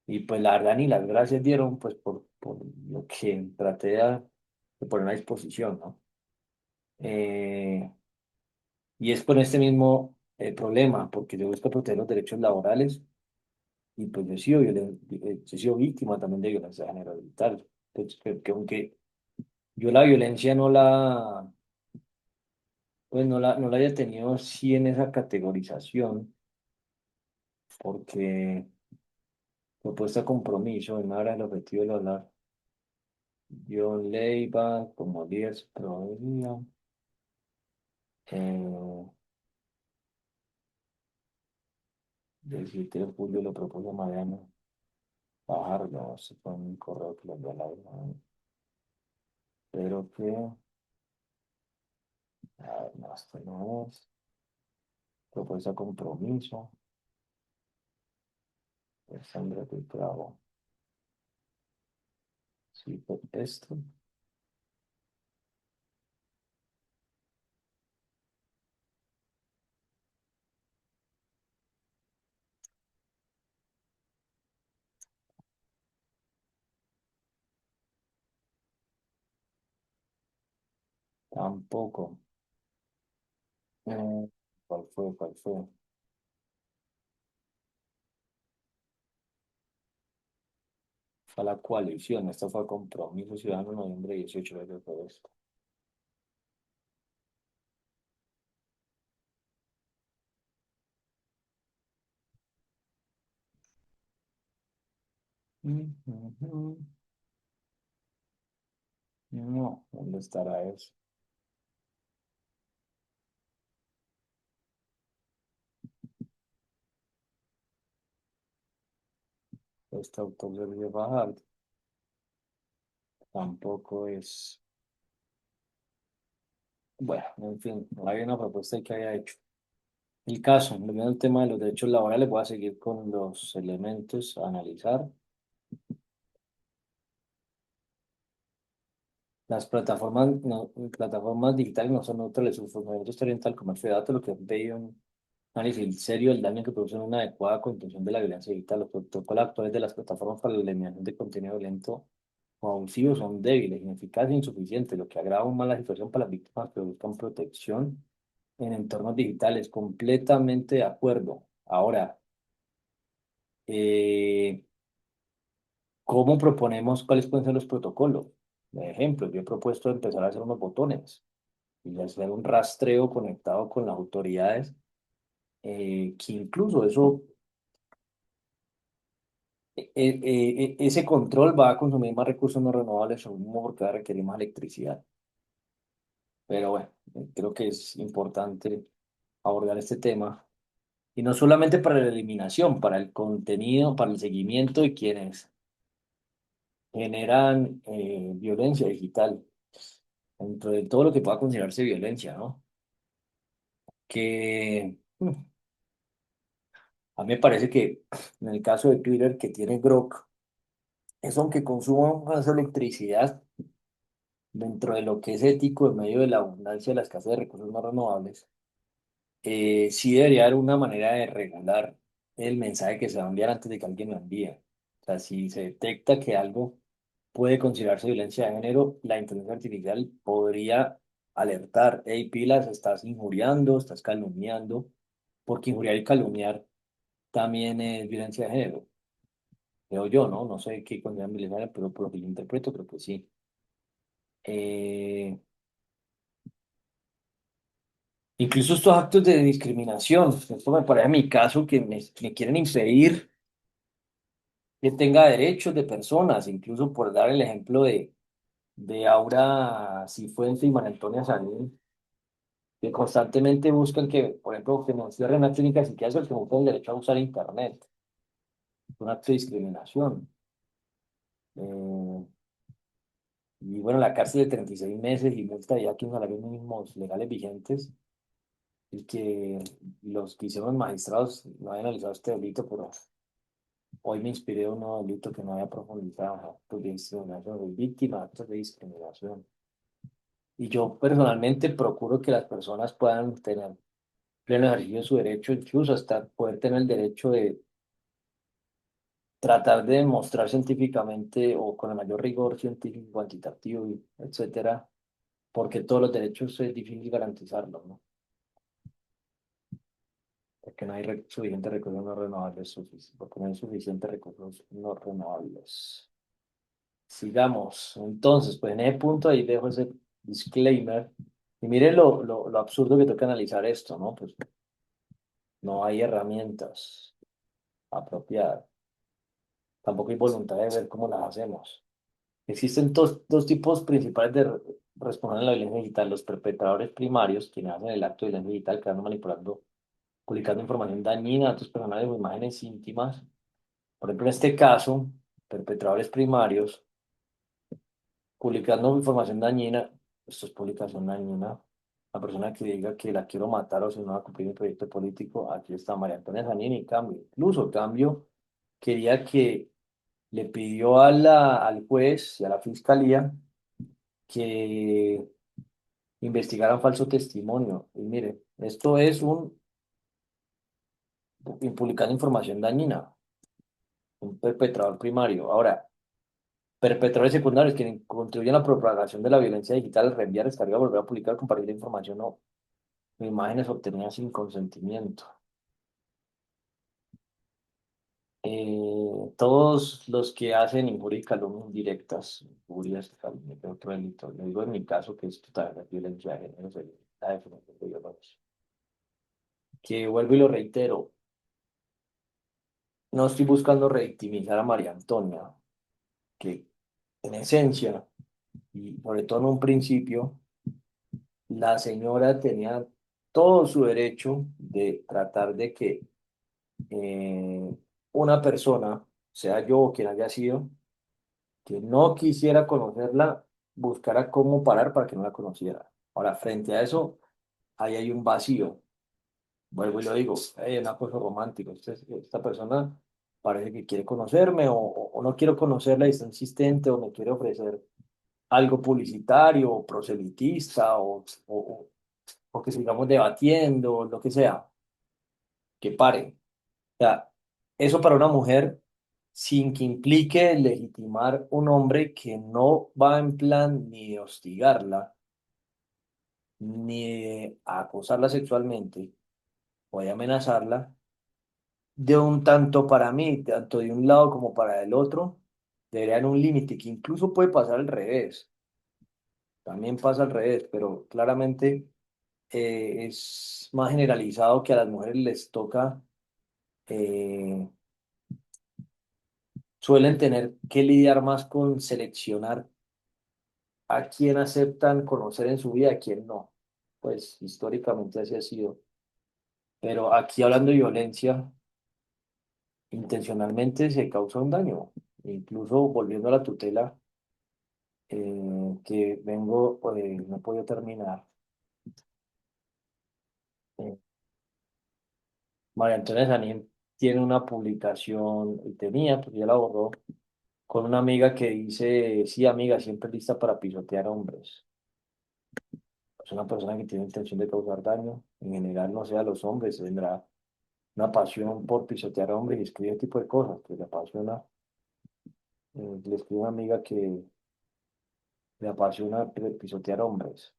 Y pues la verdad ni las gracias dieron pues por lo que traté de poner a disposición, ¿no? Eh, y es con este mismo problema, porque yo busco proteger los derechos laborales y pues yo he sido, he sido víctima también de violencia de género y tal. Entonces, que aunque yo la violencia pues no la haya tenido sí en esa categorización, porque propuesta compromiso, en aras del objetivo de hablar, John Leiva como líder proveía, eh, 17 de julio lo propuso Mariano Fajardo, se fue un correo que le envió a la pero que, a ver, no, esto no es, propuesta compromiso, Sandra de Bravo, sí, fue esto, tampoco, eh, ¿cuál fue? ¿Cuál fue? Fue la coalición, esto fue Compromiso Ciudadano, noviembre 18 de esto. Ujú. No, ¿dónde estará eso? Este autor de Bajal tampoco es. Bueno, en fin, no hay una propuesta que haya hecho. El caso, volviendo al tema de los derechos laborales, voy a seguir con los elementos a analizar. Las plataformas, plataformas digitales no son neutrales, su funcionamiento está orientado al comercio de datos, lo que pide un análisis serio del daño que produce una adecuada contención de la violencia digital. Los protocolos actuales de las plataformas para la eliminación de contenido violento o abusivo son débiles, ineficaces e insuficientes, lo que agrava aún más la situación para las víctimas que buscan protección en entornos digitales. Completamente de acuerdo. Ahora, eh, ¿cómo proponemos cuáles pueden ser los protocolos? Por ejemplo, yo he propuesto empezar a hacer unos botones y hacer un rastreo conectado con las autoridades, que incluso eso, ese control va a consumir más recursos no renovables, o mismo porque va a requerir más electricidad. Pero bueno, creo que es importante abordar este tema. Y no solamente para la eliminación, para el contenido, para el seguimiento de quienes generan violencia digital, dentro de todo lo que pueda considerarse violencia, ¿no? Que a mí me parece que en el caso de Twitter que tiene Grok, eso aunque consuma más electricidad dentro de lo que es ético en medio de la abundancia de la escasez de recursos no renovables, sí debería haber una manera de regular el mensaje que se va a enviar antes de que alguien lo envíe. O sea, si se detecta que algo puede considerarse violencia de género, la inteligencia artificial podría alertar, hey, pilas, estás injuriando, estás calumniando, porque injuriar y calumniar también es violencia de género, creo yo, ¿no? No sé qué consideran violencia, pero por lo que yo interpreto, creo que sí. Eh, Incluso estos actos de discriminación, esto me parece a mi caso, que me quieren impedir que tenga derechos de personas, incluso por dar el ejemplo de Aura Cifuentes y María Antonia Sanín, que constantemente buscan que, por ejemplo, que nos cierren la clínica psiquiátrica que no tienen derecho a usar Internet. Es un acto de discriminación. Eh, Y bueno, la cárcel de 36 meses y multa de aquí en salarios mínimos legales vigentes, y que los que hicieron magistrados no hayan analizado este delito, pero hoy me inspiré en un nuevo delito que no había profundizado, actos de discriminación, de víctima, actos de discriminación. Y yo personalmente procuro que las personas puedan tener pleno ejercicio de su derecho, incluso hasta poder tener el derecho de tratar de demostrar científicamente o con el mayor rigor científico, cuantitativo, etcétera, porque todos los derechos es difícil garantizarlos, ¿no? Porque no hay suficientes recursos no renovables, porque no hay suficientes recursos no renovables. Sigamos. Entonces, pues en ese punto ahí dejo ese disclaimer. Y mire lo absurdo que toca analizar esto, ¿no? Pues no hay herramientas apropiadas. Tampoco hay voluntad de ver cómo las hacemos. Existen dos tipos principales de responder a la violencia digital. Los perpetradores primarios, quienes hacen el acto de violencia digital, creando, manipulando, publicando información dañina a datos personales o imágenes íntimas. Por ejemplo, en este caso, perpetradores primarios, publicando información dañina, esto es publicación dañina. La persona que diga que la quiero matar o si no va a cumplir mi proyecto político, aquí está María Antonia Janine y Cambio. Incluso Cambio quería que le pidió a al juez y a la fiscalía que investigaran falso testimonio. Y mire, esto es publicando información dañina, un perpetrador primario. Ahora, perpetradores secundarios que contribuyen a la propagación de la violencia digital al reenviar, descargar, volver a publicar, compartir información o imágenes obtenidas sin consentimiento. Todos los que hacen injuria y calumnia indirectas, injurias, calumnia, que otro delito. Le digo en mi caso que esto también es violencia de género, sería la definición de violencia. Que vuelvo y lo reitero, no estoy buscando revictimizar a María Antonia, que en esencia, y sobre todo en un principio, la señora tenía todo su derecho de tratar de que eh, una persona, sea yo o quien haya sido, que no quisiera conocerla, buscara cómo parar para que no la conociera. Ahora, frente a eso, ahí hay un vacío. Vuelvo y lo digo, hay una cosa romántica. Esta persona parece que quiere conocerme o no quiero conocerla y está insistente o me quiere ofrecer algo publicitario o proselitista o que sigamos debatiendo, lo que sea, que pare. O sea, eso para una mujer, sin que implique legitimar un hombre que no va en plan ni de hostigarla, ni de acosarla sexualmente o de amenazarla, de un tanto para mí, tanto de un lado como para el otro, debería haber un límite que incluso puede pasar al revés. También pasa al revés, pero claramente es más generalizado que a las mujeres les toca, eh, suelen tener que lidiar más con seleccionar a quién aceptan conocer en su vida y a quién no. Pues históricamente así ha sido. Pero aquí hablando de violencia, intencionalmente se causa un daño. Incluso volviendo a la tutela, que vengo, no he podido terminar. Eh, María Antonia Sanín tiene una publicación, y tenía, porque ya la borró, con una amiga que dice, sí, amiga, siempre lista para pisotear hombres. Es una persona que tiene intención de causar daño. En general, no sea a los hombres, tendrá una pasión por pisotear hombres y escribe ese tipo de cosas, que le apasiona. Le escribe una amiga que le apasiona pisotear hombres.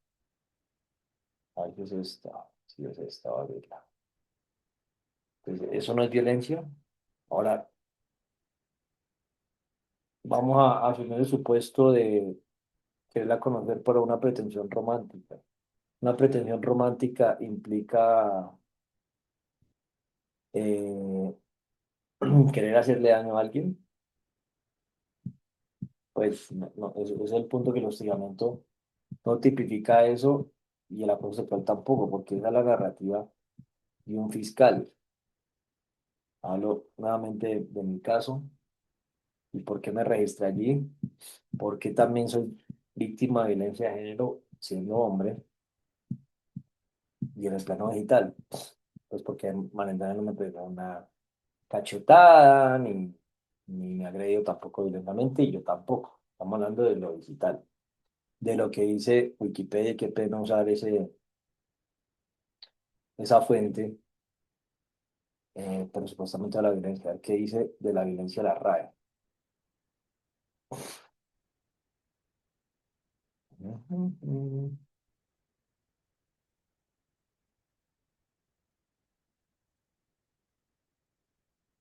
A veces esta, sí es esta, vale. Entonces, eso no es violencia. Ahora, vamos a asumir el supuesto de quererla conocer por una pretensión romántica. Una pretensión romántica implica eh, querer hacerle daño a alguien. Pues ese es el punto que el hostigamiento no tipifica eso y el acoso sexual tampoco, porque esa es la narrativa de un fiscal. Hablo nuevamente de mi caso y por qué me registré allí, porque también soy víctima de violencia de género siendo hombre y en el plano digital. Pues porque Manentana no me pegó una cachetada, ni me agredió tampoco violentamente, y yo tampoco. Estamos hablando de lo digital. De lo que dice Wikipedia, qué pena usar esa fuente, pero supuestamente de la violencia. ¿Qué dice de la violencia la RAE? Ujú.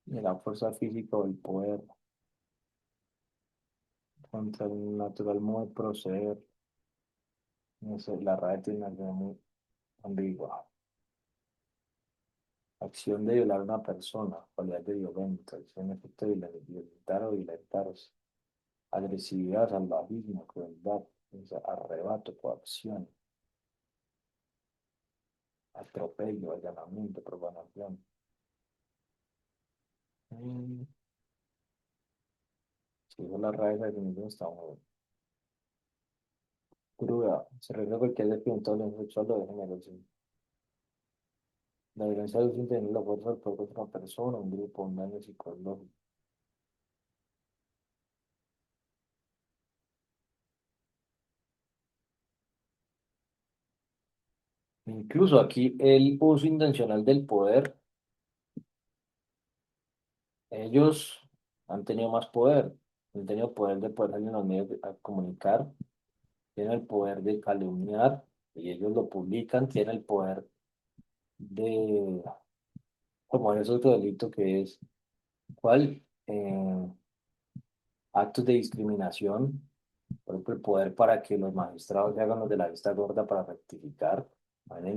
De la fuerza física o el poder contra el natural modo de proceder. No sé, la RAE tiene una idea muy ambigua. Acción de violar a una persona, cualidad de violento, acción, efecto de violentar o violentarse, agresividad, salvajismo, crueldad, arrebato, coacción, atropello, allanamiento, profanación. Mm, Si es la RAE, esa definición está muy cruda. Se refiere a cualquier desviamiento de la violencia sexual o de género. Sí. La violencia es tener la fuerza del cuerpo de una persona, un grupo, un daño psicológico. Incluso aquí el uso intencional del poder, ellos han tenido más poder, han tenido poder de poder salir en los medios a comunicar, tienen el poder de calumniar y ellos lo publican, tienen el poder de, como es otro delito que es, ¿cuál? Actos de discriminación, por ejemplo, el poder para que los magistrados se hagan los de la vista gorda para rectificar, ¿vale?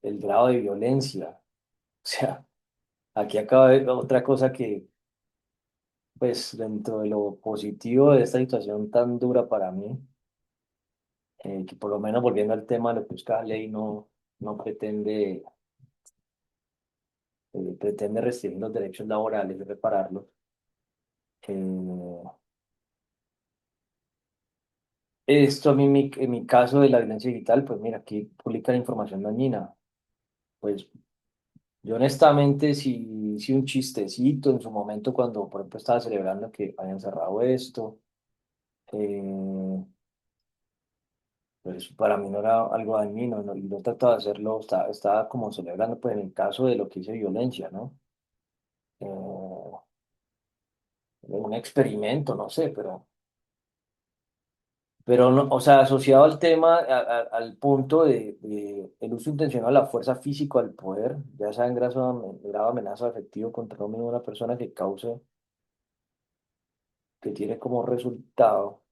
El grado de violencia. O sea, aquí acaba de otra cosa que, pues, dentro de lo positivo de esta situación tan dura para mí, que por lo menos volviendo al tema de lo que busca la ley, no pretende restringir los derechos laborales y repararlos. Eh, Esto a mí, en mi caso de la violencia digital, pues mira, aquí publica la información dañina. Pues yo honestamente, si un chistecito en su momento cuando, por ejemplo, estaba celebrando que habían cerrado esto, eh, pues para mí no era algo dañino, ¿no? Y no trataba de hacerlo, estaba como celebrando, pues en el caso de lo que hice violencia, ¿no? Eh, un experimento, no sé, pero no, o sea, asociado al tema, al punto el uso intencional de la fuerza física al poder, ya sea en grado amenaza efectivo contra una persona que cause, que tiene como resultado,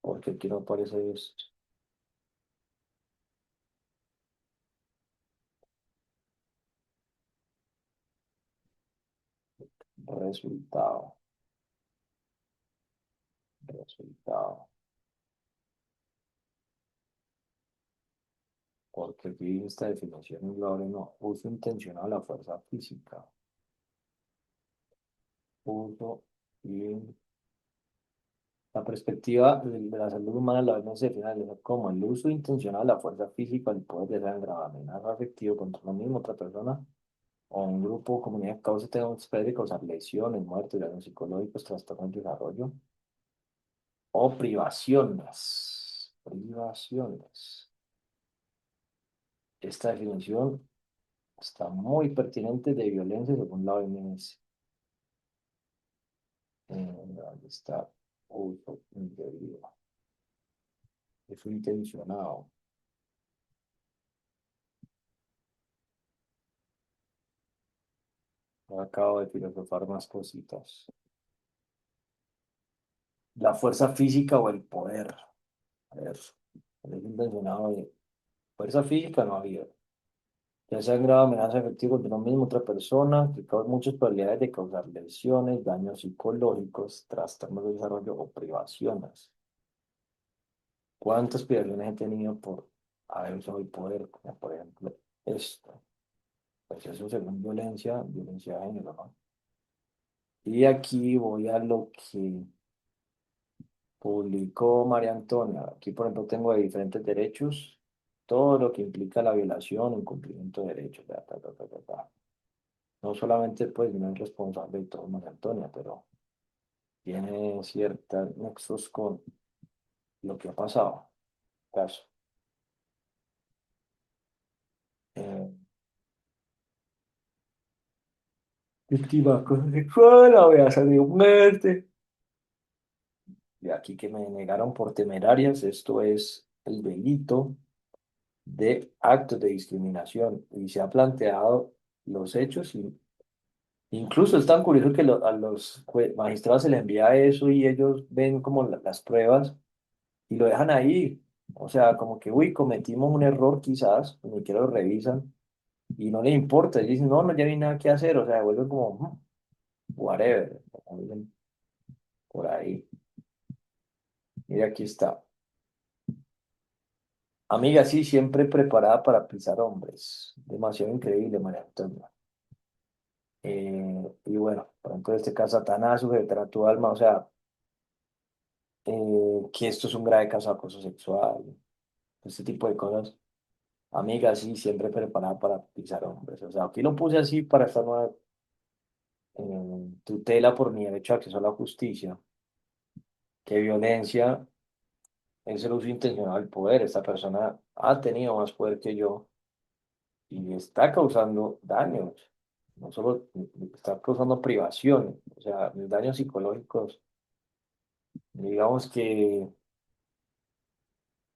porque aquí no aparece esto, resultado, resultado, porque aquí esta definición es no, uso intencional de la fuerza física, uso y la perspectiva de la salud humana la vemos al final como el uso intencional de la fuerza física, el poder de ser grave amenaza afectivo contra uno mismo, otra persona o un grupo o comunidad que cause tenga un puede causar lesiones, muertes, daños psicológicos, trastornos de desarrollo o privaciones. Privaciones. Esta definición está muy pertinente de violencia según la OMS. ¿Dónde está? Uso indebido. Uso intencionado. Acabo de filosofar más cositas. La fuerza física o el poder. A ver, el intencionado de fuerza física no había. Ya sea en grado de amenaza efectiva contra uno mismo, otra persona, que causa muchas probabilidades de causar lesiones, daños psicológicos, trastornos de desarrollo o privaciones. ¿Cuántas privaciones he tenido por haber usado el poder? Como por ejemplo, esto. Pues eso según violencia, violencia de género, ¿no? Y aquí voy a lo que publicó María Antonia. Aquí, por ejemplo, tengo de diferentes derechos, todo lo que implica la violación, incumplimiento de derechos, ta. No solamente, pues, no es responsable de todo María Antonia, pero tiene ciertos nexos con lo que ha pasado. Caso. Eh, Víctima de acoso sexual, amenaza de muerte. Y aquí que me negaron por temerarias, esto es el delito de actos de discriminación y se ha planteado los hechos y incluso es tan curioso que a los magistrados se les envía eso y ellos ven como las pruebas y lo dejan ahí. O sea, como que, uy, cometimos un error quizás, ni siquiera lo revisan y no les importa. Ellos dicen, no, no, ya no hay nada que hacer. O sea, vuelven como, whatever, como dicen por ahí. Mira, aquí está. Amiga, sí, siempre preparada para pisar hombres. Demasiado increíble, María Antonia. Y bueno, por ejemplo, en este caso, Satanás, sujetará tu alma, o sea, que esto es un grave caso de acoso sexual, este tipo de cosas. Amiga, sí, siempre preparada para pisar hombres. O sea, aquí lo puse así para esta nueva tutela por mi derecho a acceso a la justicia. Que violencia es el uso intencional del poder. Esta persona ha tenido más poder que yo y está causando daños. No solo está causando privación, o sea, daños psicológicos. Digamos que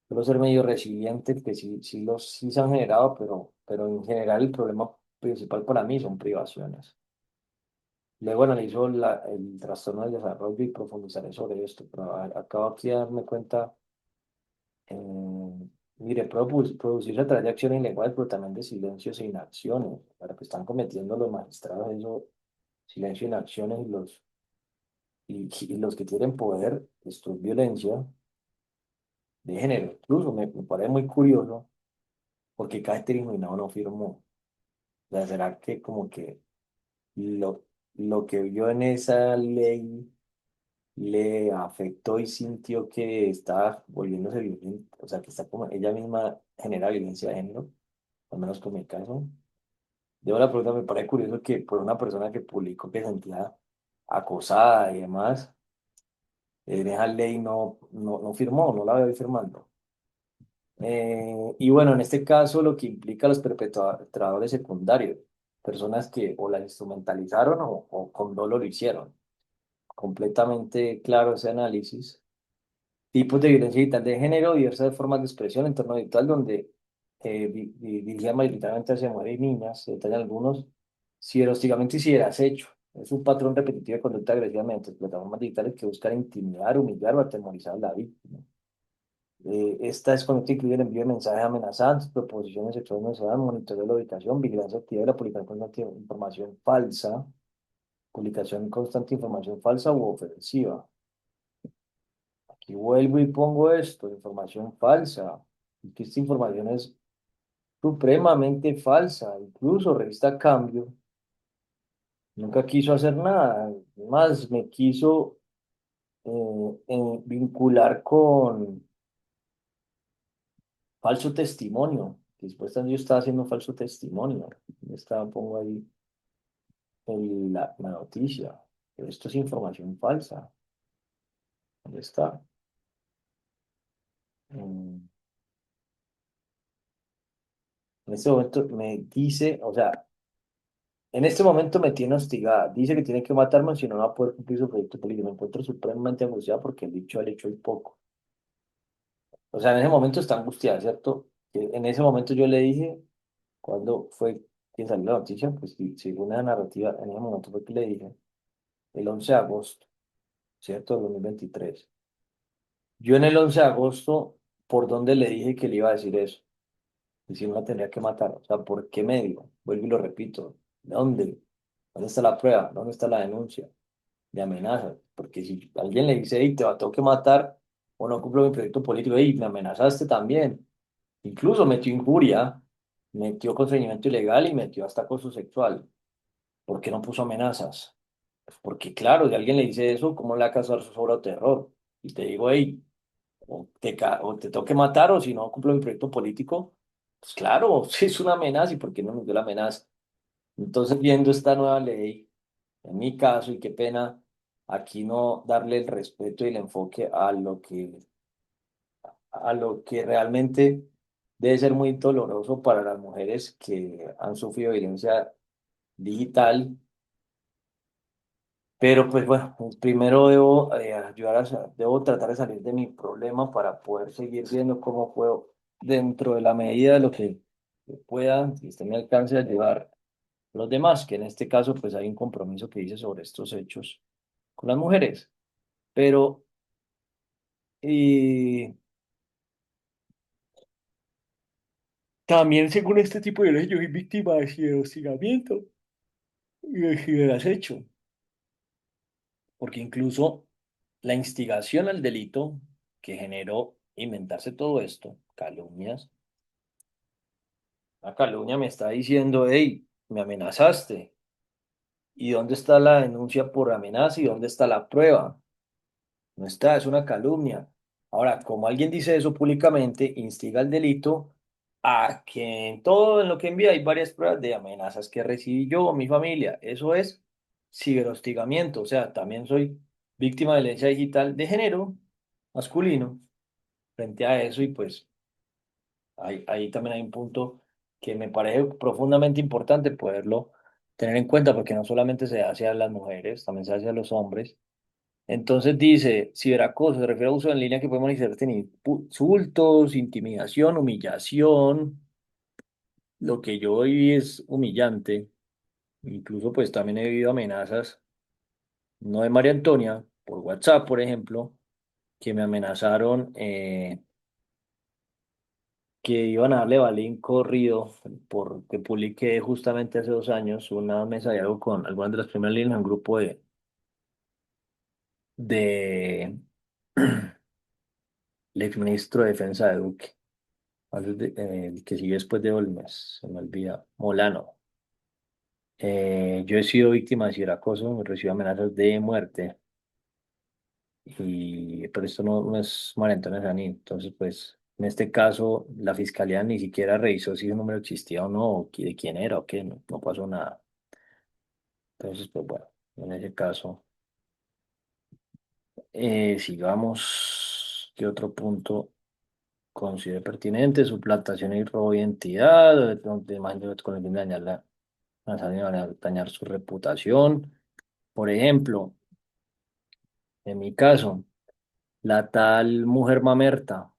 suelo ser medio resiliente, que sí se han generado, pero en general el problema principal para mí son privaciones. Luego analizo el trastorno del desarrollo y profundizaré sobre esto, pero acabo aquí de darme cuenta, mire, producirse a través de acciones ilegales, pero también de silencios e inacciones, para que están cometiendo los magistrados eso, silencio e inacciones y los que tienen poder, esto es violencia de género. Incluso me parece muy curioso porque Catherine Juinao no firmó. O sea, ¿será que como que lo, lo que vio en esa ley le afectó y sintió que estaba volviéndose violenta? O sea, que está como ella misma genera violencia de género, al menos con mi caso. Yo la pregunta me parece curioso que por una persona que publicó que se sentía acosada y demás, en esa ley no firmó, no la veo firmando. Y bueno, en este caso lo que implica a los perpetradores secundarios, personas que o las instrumentalizaron o con dolo lo hicieron. Completamente claro ese análisis. Tipos de violencia digital de género, diversas formas de expresión, entorno digital donde dirigida mayoritariamente hacia mujeres y niñas, se detallan algunos, ciberhostigamiento y ciberacecho. Es un patrón repetitivo de conducta agresiva mediante plataformas digitales que buscan intimidar, humillar o atemorizar a la víctima. Estas conductas incluyen envío de mensajes amenazantes, proposiciones sexuales no deseadas, monitoreo de la ubicación, vigilancia activa de la publicación constante de información falsa, publicación constante de información falsa u ofensiva. Aquí vuelvo y pongo esto, información falsa, y que esta información es supremamente falsa. Incluso Revista Cambio nunca quiso hacer nada, más me quiso vincular con falso testimonio, que supuestamente yo estaba haciendo falso testimonio. Pongo ahí la noticia. Pero esto es información falsa. ¿Dónde está? Mm, En este momento me dice, o sea, en este momento me tiene hostigada. Dice que tiene que matarme si no va a poder cumplir su proyecto político. Me encuentro supremamente angustiada porque el dicho al hecho hay poco. O sea, en ese momento está angustiada, ¿cierto? Que en ese momento yo le dije, cuando fue que salió la noticia, pues sí, según la narrativa, en ese momento fue que le dije, el 11 de agosto, ¿cierto? De 2023. Yo en el 11 de agosto, ¿por dónde le dije que le iba a decir eso? Y si no la tendría que matar. O sea, ¿por qué medio? Vuelvo y lo repito. ¿Dónde? ¿Dónde está la prueba? ¿Dónde está la denuncia de amenazas? Porque si alguien le dice, hey, tengo que matar o no cumplo mi proyecto político, hey, me amenazaste también. Incluso metió injuria, metió constreñimiento ilegal y metió hasta acoso sexual. ¿Por qué no puso amenazas? Porque claro, si alguien le dice eso, ¿cómo le va a causar zozobra o terror? Y te digo, hey, o te tengo que matar o si no cumplo mi proyecto político, pues claro, sí es una amenaza y ¿por qué no nos dio la amenaza? Entonces, viendo esta nueva ley, en mi caso, y qué pena aquí no darle el respeto y el enfoque a lo que realmente debe ser muy doloroso para las mujeres que han sufrido violencia digital. Pero pues bueno, primero debo ayudar debo tratar de salir de mi problema para poder seguir viendo cómo puedo, dentro de la medida de lo que pueda, si esté en mi alcance, ayudar a los demás, que en este caso pues hay un compromiso que dice sobre estos hechos con las mujeres. Pero y también según este tipo de leyes, yo soy víctima de hostigamiento y de ciberacecho, porque incluso la instigación al delito que generó inventarse todo esto, calumnias, la calumnia me está diciendo, hey, me amenazaste. ¿Y dónde está la denuncia por amenaza y dónde está la prueba? No está, es una calumnia. Ahora, como alguien dice eso públicamente, instiga el delito a que en todo en lo que envía hay varias pruebas de amenazas que recibí yo o mi familia. Eso es ciberhostigamiento. O sea, también soy víctima de violencia digital de género masculino frente a eso y pues ahí también hay un punto que me parece profundamente importante poderlo tener en cuenta porque no solamente se hace a las mujeres, también se hace a los hombres. Entonces dice, ciberacoso se refiere a uso en línea que puede manifestarse en insultos, intimidación, humillación. Lo que yo viví es humillante. Incluso pues también he vivido amenazas, no de María Antonia, por WhatsApp, por ejemplo, que me amenazaron que iban a darle balín corrido porque publiqué justamente hace 2 años una mesa de diálogo con algunas de las primeras líneas, un grupo de el exministro de Defensa de Duque, el que sigue después de Olmes, se me olvida, Molano. Yo he sido víctima de ciberacoso, recibo amenazas de muerte, pero esto no es María Antonia Sanín. Entonces, pues, en este caso, la fiscalía ni siquiera revisó si ese número existía o no, o de quién era o qué, no pasó nada. Entonces, pues bueno, en ese caso, sigamos. ¿Qué otro punto considere pertinente? Suplantación y robo de identidad, de imagino con el fin de dañar dañar su reputación. Por ejemplo, en mi caso, la tal mujer mamerta,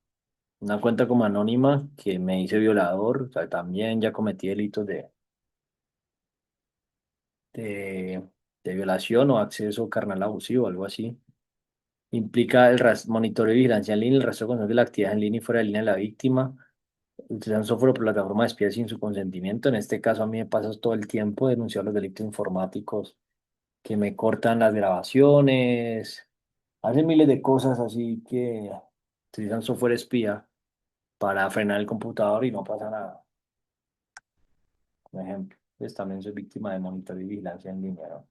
una cuenta como anónima que me dice violador, o sea, también ya cometí delitos de, de violación o acceso carnal abusivo, algo así. Implica el monitoreo y vigilancia en línea, el rastro constante de la actividad en línea y fuera de línea de la víctima, utilizar software o plataforma de espía sin su consentimiento. En este caso, a mí me pasa todo el tiempo denunciar los delitos informáticos que me cortan las grabaciones, hacen miles de cosas así que utilizan software espía para frenar el computador y no pasa nada. Por ejemplo, pues también soy víctima de monitoreo y vigilancia en línea, ¿no?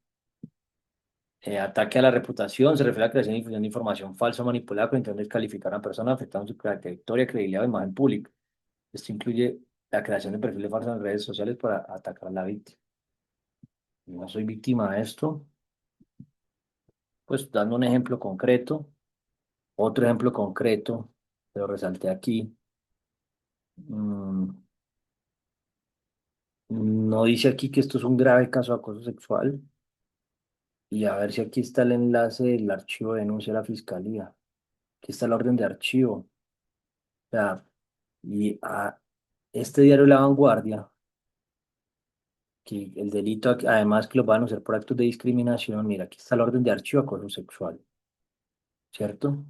Ataque a la reputación se refiere a la creación y difusión de información falsa o manipulada con intención de descalificar a una persona afectando su trayectoria, credibilidad o imagen pública. Esto incluye la creación de perfiles falsos en redes sociales para atacar a la víctima. Yo no soy víctima de esto, pues dando un ejemplo concreto, otro ejemplo concreto, lo resalté aquí. mm, no dice aquí que esto es un grave caso de acoso sexual y a ver si aquí está el enlace del archivo de denuncia a la fiscalía. Aquí está la orden de archivo. O sea, y a este diario La Vanguardia, que el delito, además que lo van a usar por actos de discriminación, mira, aquí está la orden de archivo de acoso sexual, ¿cierto?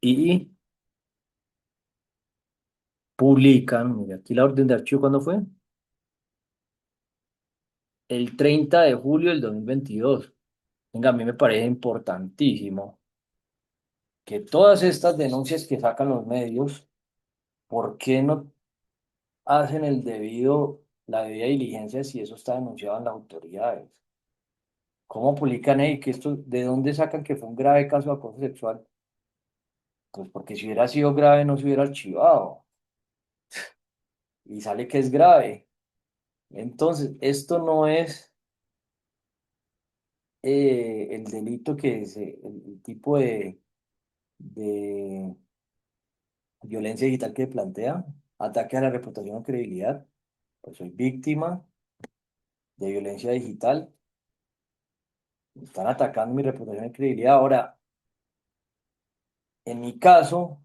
Y publican, mira, aquí la orden de archivo, ¿cuándo fue? El 30 de julio del 2022. Venga, a mí me parece importantísimo que todas estas denuncias que sacan los medios, ¿por qué no hacen la debida diligencia si eso está denunciado en las autoridades? ¿Cómo publican ahí que esto, de dónde sacan que fue un grave caso de acoso sexual? Pues porque si hubiera sido grave no se hubiera archivado y sale que es grave. Entonces, esto no es el delito que es el tipo de violencia digital que plantea, ataque a la reputación o credibilidad. Pues soy víctima de violencia digital, están atacando mi reputación y credibilidad. Ahora, en mi caso,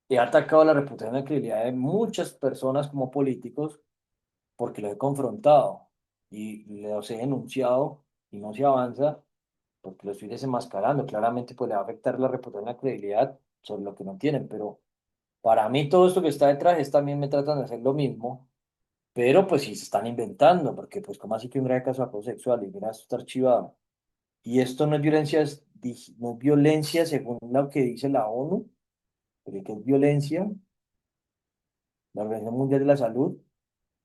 he atacado la reputación y credibilidad de muchas personas como políticos porque los he confrontado y los he denunciado y no se avanza porque los estoy desenmascarando. Claramente, pues le va a afectar la reputación y la credibilidad sobre lo que no tienen, pero para mí todo esto que está detrás es también me tratan de hacer lo mismo, pero pues sí se están inventando, porque pues como así que un grave caso de acoso sexual y mira, esto está archivado. Y esto no es violencia, no es violencia según lo que dice la ONU, pero que es violencia, la Organización Mundial de la Salud,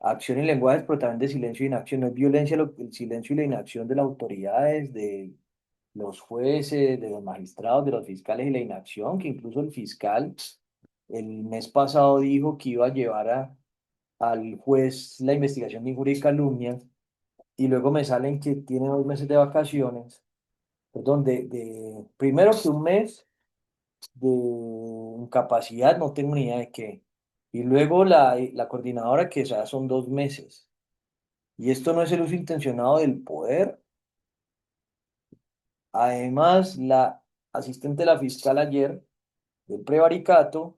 acción y lenguajes, pero también de silencio e inacción. No es violencia el silencio y la inacción de las autoridades, de los jueces, de los magistrados, de los fiscales y la inacción, que incluso el fiscal el mes pasado dijo que iba a llevar al juez la investigación de injuria y calumnia, y luego me salen que tiene 2 meses de vacaciones, perdón, primero que un mes de incapacidad, no tengo ni idea de qué, y luego la coordinadora que ya son 2 meses. Y esto no es el uso intencionado del poder. Además, la asistente de la fiscal ayer, del prevaricato,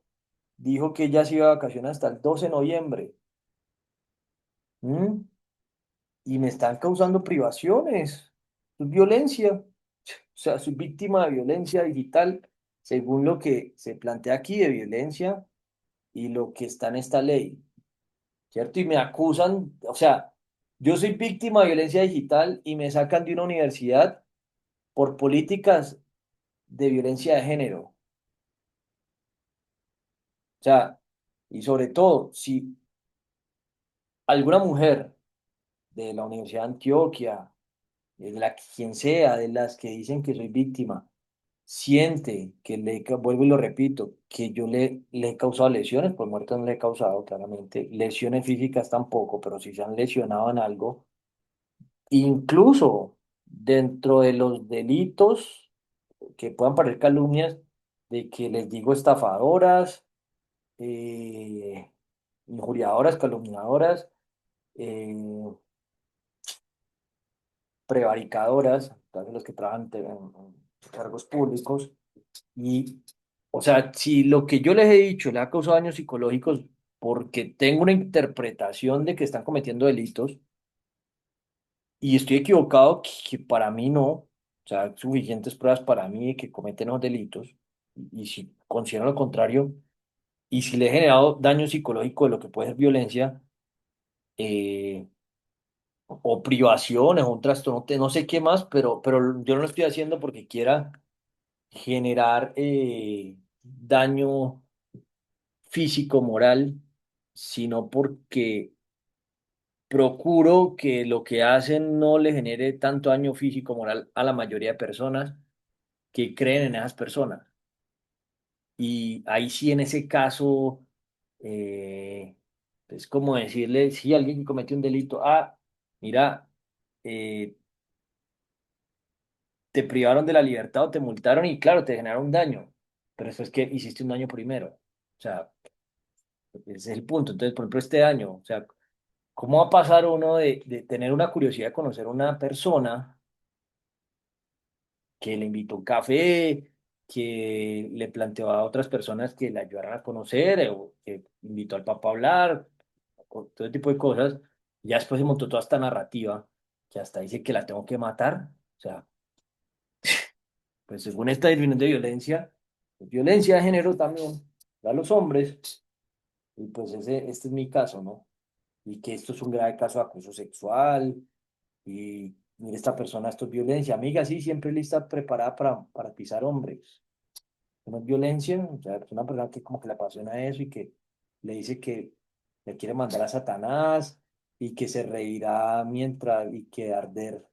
dijo que ella se iba de vacaciones hasta el 12 de noviembre. ¿Mm? Y me están causando privaciones. Es violencia. O sea, soy víctima de violencia digital, según lo que se plantea aquí de violencia y lo que está en esta ley, ¿cierto? Y me acusan, o sea, yo soy víctima de violencia digital y me sacan de una universidad por políticas de violencia de género. O sea, y sobre todo, si alguna mujer de la Universidad de Antioquia, de la quien sea, de las que dicen que soy víctima, siente que vuelvo y lo repito, que yo le he causado lesiones, por muerte no le he causado claramente, lesiones físicas tampoco, pero si se han lesionado en algo, incluso dentro de los delitos que puedan parecer calumnias, de que les digo estafadoras, eh, injuriadoras, calumniadoras, eh, prevaricadoras, todas las que trabajan en cargos públicos. Y, o sea, si lo que yo les he dicho le ha causado daños psicológicos porque tengo una interpretación de que están cometiendo delitos y estoy equivocado, que para mí no, o sea, hay suficientes pruebas para mí de que cometen los delitos, y si considero lo contrario, y si le he generado daño psicológico de lo que puede ser violencia, eh, o privaciones, o un trastorno, no sé qué más, pero yo no lo estoy haciendo porque quiera generar daño físico, moral, sino porque procuro que lo que hacen no le genere tanto daño físico, moral a la mayoría de personas que creen en esas personas. Y ahí sí, en ese caso, eh, es como decirle, si alguien que cometió un delito, mira, eh, te privaron de la libertad o te multaron y claro, te generaron un daño, pero eso es que hiciste un daño primero. O sea, ese es el punto. Entonces, por ejemplo, este daño, o sea, ¿cómo va a pasar uno de tener una curiosidad de conocer a una persona que le invitó a un café, que le planteó a otras personas que le ayudaran a conocer, o que invitó al papá a hablar, o todo ese tipo de cosas? Ya después se montó toda esta narrativa que hasta dice que la tengo que matar. O sea, pues según esta definición de violencia, pues, violencia de género también a los hombres, y pues este es mi caso, ¿no? Y que esto es un grave caso de acoso sexual, y mire, esta persona, esto es violencia. Amiga, sí, siempre lista, preparada para pisar hombres. No es violencia, o sea, es una persona que como que le apasiona eso y que le dice que le quiere mandar a Satanás y que se reirá mientras y que arder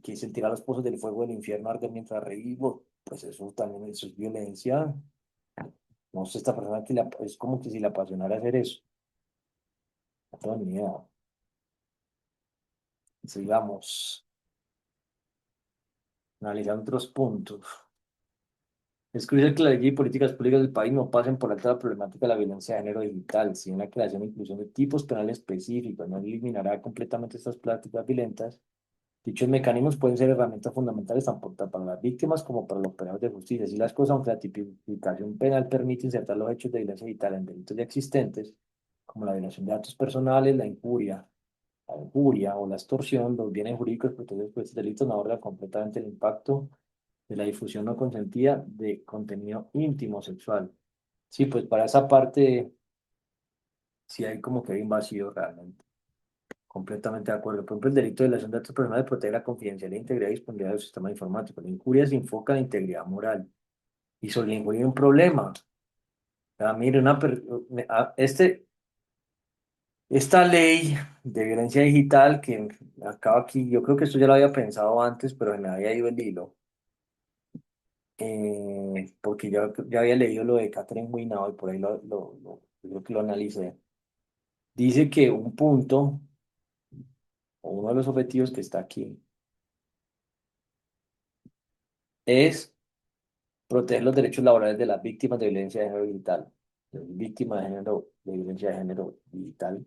que sentir a los pozos del fuego del infierno arder mientras revivo, pues eso también eso es violencia. No sé, esta persona que es como que si le apasionara hacer eso. No tengo ni idea. Sigamos, analizando otros puntos. Es crucial que la ley y políticas públicas del país no pasen por alto la problemática de la violencia de género digital, sino la creación e inclusión de tipos penales específicos. No eliminará completamente estas prácticas violentas. Dichos mecanismos pueden ser herramientas fundamentales tanto para las víctimas como para los operadores de justicia. Así las cosas, aunque la tipificación penal permite insertar los hechos de violencia digital en delitos ya existentes, como la violación de datos personales, la injuria o la extorsión, los bienes jurídicos protegidos por estos delitos no abordan completamente el impacto de la difusión no consentida de contenido íntimo sexual. Sí, pues para esa parte sí hay como que hay un vacío realmente. Completamente de acuerdo. Por ejemplo, el delito de violación de datos personales protege la confidencialidad, e integridad y disponibilidad del sistema informático. La injuria se enfoca en la integridad moral. Y sobre la injuria hay un problema. Mire, esta ley de violencia digital que acaba aquí, yo creo que esto ya lo había pensado antes, pero se me había ido el hilo. Porque ya había leído lo de Catherine Winnow y por ahí yo creo que lo analicé. Dice que un punto, o uno de los objetivos que está aquí, es proteger los derechos laborales de las víctimas de violencia de género digital. Las víctimas de género, de violencia de género digital,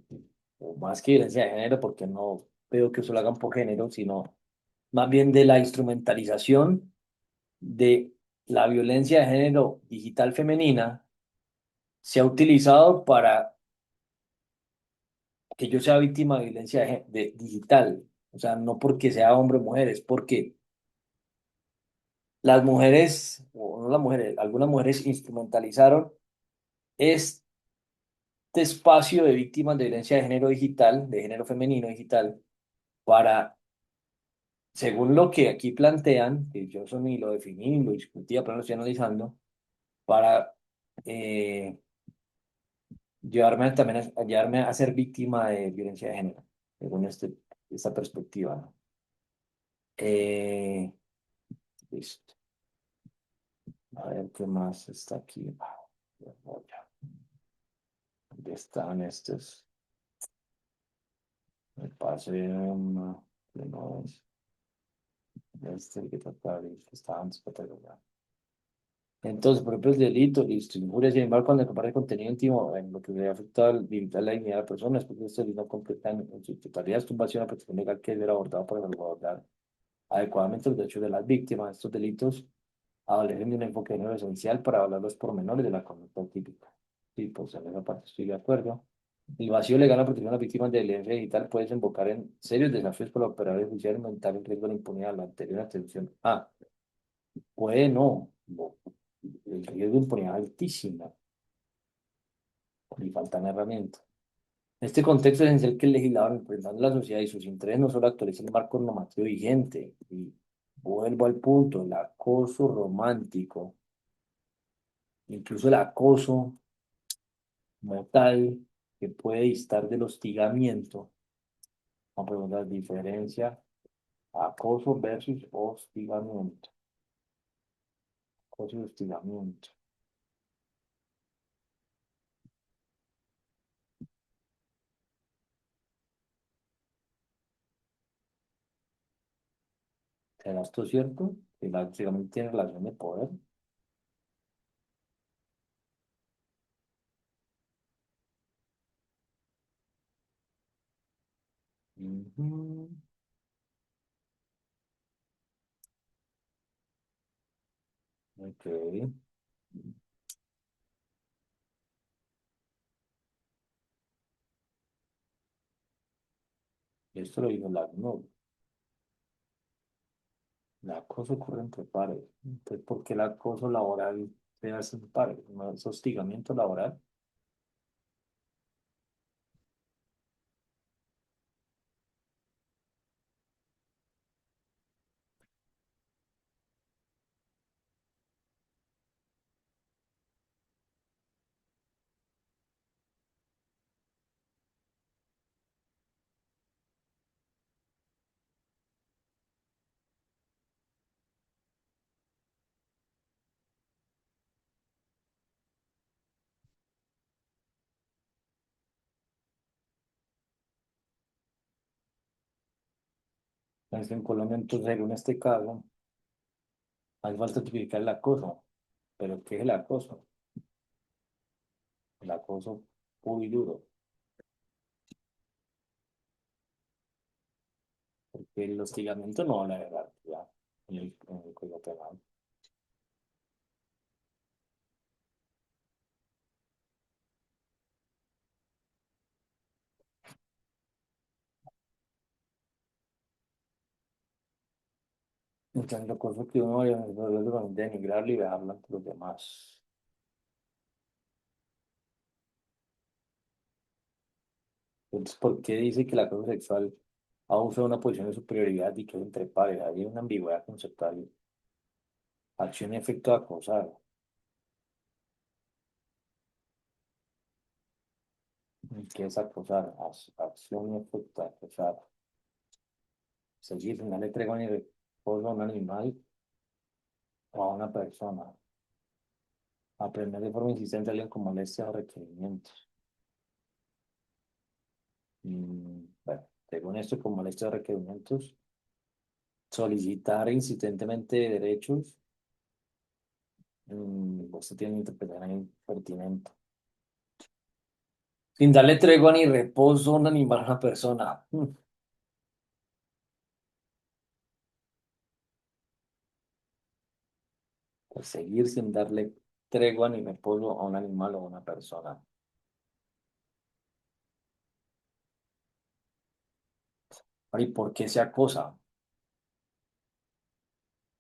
o más que violencia de género, porque no veo que eso lo hagan por género, sino más bien de la instrumentalización de la violencia de género digital femenina se ha utilizado para que yo sea víctima de violencia digital. O sea, no porque sea hombre o mujer, es porque las mujeres, o no las mujeres, algunas mujeres instrumentalizaron este espacio de víctimas de violencia de género digital, de género femenino digital, para, según lo que aquí plantean, que yo eso ni lo definí ni lo discutía, pero lo estoy analizando, para eh, llevarme a ser víctima de violencia de género, según esta perspectiva, ¿no? Eh, Listo. A ver qué más está aquí. ¿Dónde están estos? Me pasé una que no es este el que trata de que está antes catalogado. Entonces, por ejemplo, el delito, listo, injuria, sin embargo, cuando comparte contenido íntimo en lo que le afecta al limitar la dignidad de personas, porque este delito no completa en su totalidad, es tumbación a protección legal que debe ser abordado para salvaguardar adecuadamente los derechos de las víctimas. Estos delitos adolecen de un enfoque de género esencial para hablar los pormenores de la conducta típica. Sí, pues en esa parte estoy de acuerdo. El vacío legal en la protección de las víctimas de violencia digital puede desembocar en serios desafíos para los operadores judiciales y aumentar el riesgo de la impunidad. La anterior atención. Puede no. El riesgo de impunidad es altísimo y faltan herramientas. En este contexto es esencial que el legislador, representando la sociedad y sus intereses, no solo actualice el marco normativo vigente. Y vuelvo al punto, el acoso romántico, incluso el acoso como tal, que puede distar del hostigamiento. Vamos a preguntar diferencia, acoso versus hostigamiento. Acoso y hostigamiento. ¿Será esto cierto? Que el hostigamiento tiene relación de poder. Ujú. Ok. Esto lo dijo la no. El acoso ocurre entre pares. Entonces, ¿por qué el acoso laboral se hace en pares? ¿No es hostigamiento laboral? Es que en Colombia, entonces, según este caso, hace falta tipificar el acoso. ¿Pero qué es el acoso? El acoso puro y duro. Porque el hostigamiento no, la verdad, ya, en el Código Penal. Entonces, lo cosa que uno debe denigrarlo y dejarlo ante los demás. Entonces, ¿por qué dice que el acoso sexual abusa de una posición de superioridad y que es entre pares? Hay una ambigüedad conceptual. Acción y efecto de acosar. ¿Qué es acosar? Acción y efecto de acosar. Seguir sin darle tregua ni reposo a un animal o a una persona. Aprender de forma insistente a alguien con molestias o requerimientos. Bueno, según esto, con molestias o requerimientos. Solicitar insistentemente derechos. Usted tiene que interpretar ahí pertinente. Sin darle tregua ni reposo a un animal a una persona. Seguir sin darle tregua ni reposo a un animal o a una persona. Ahora, ¿y por qué se acosa? O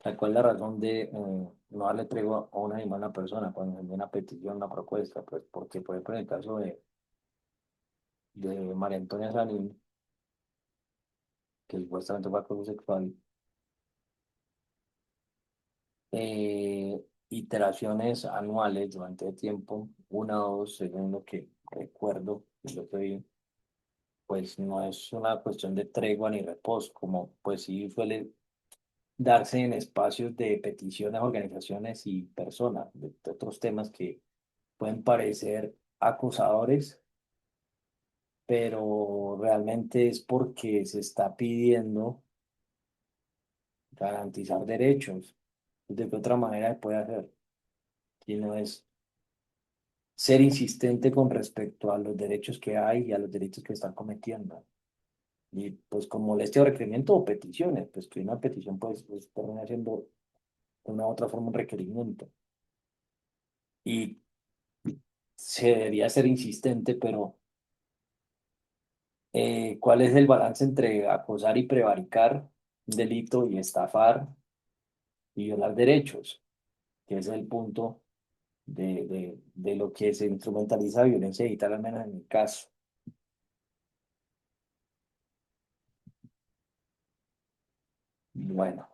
sea, ¿cuál es la razón de no darle tregua a un animal a una persona cuando envía una petición, una propuesta? Pues porque, por ejemplo, en el caso de María Antonia Sanín, que supuestamente fue acoso sexual, iteraciones anuales durante el tiempo, una o dos, según lo que recuerdo, y lo que vi, pues no es una cuestión de tregua ni reposo, como pues sí suele darse en espacios de peticiones a organizaciones y personas, de otros temas que pueden parecer acosadores, pero realmente es porque se está pidiendo garantizar derechos. ¿De qué otra manera se puede hacer? Si no es ser insistente con respecto a los derechos que hay y a los delitos que están cometiendo. Y pues con molestia o requerimiento o peticiones, pues que una petición pues termina siendo de una u otra forma un requerimiento. Y se debería ser insistente, pero ¿cuál es el balance entre acosar y prevaricar un delito y estafar y violar derechos? Que ese es el punto de lo que se instrumentaliza violencia digital, al menos en mi caso. Bueno,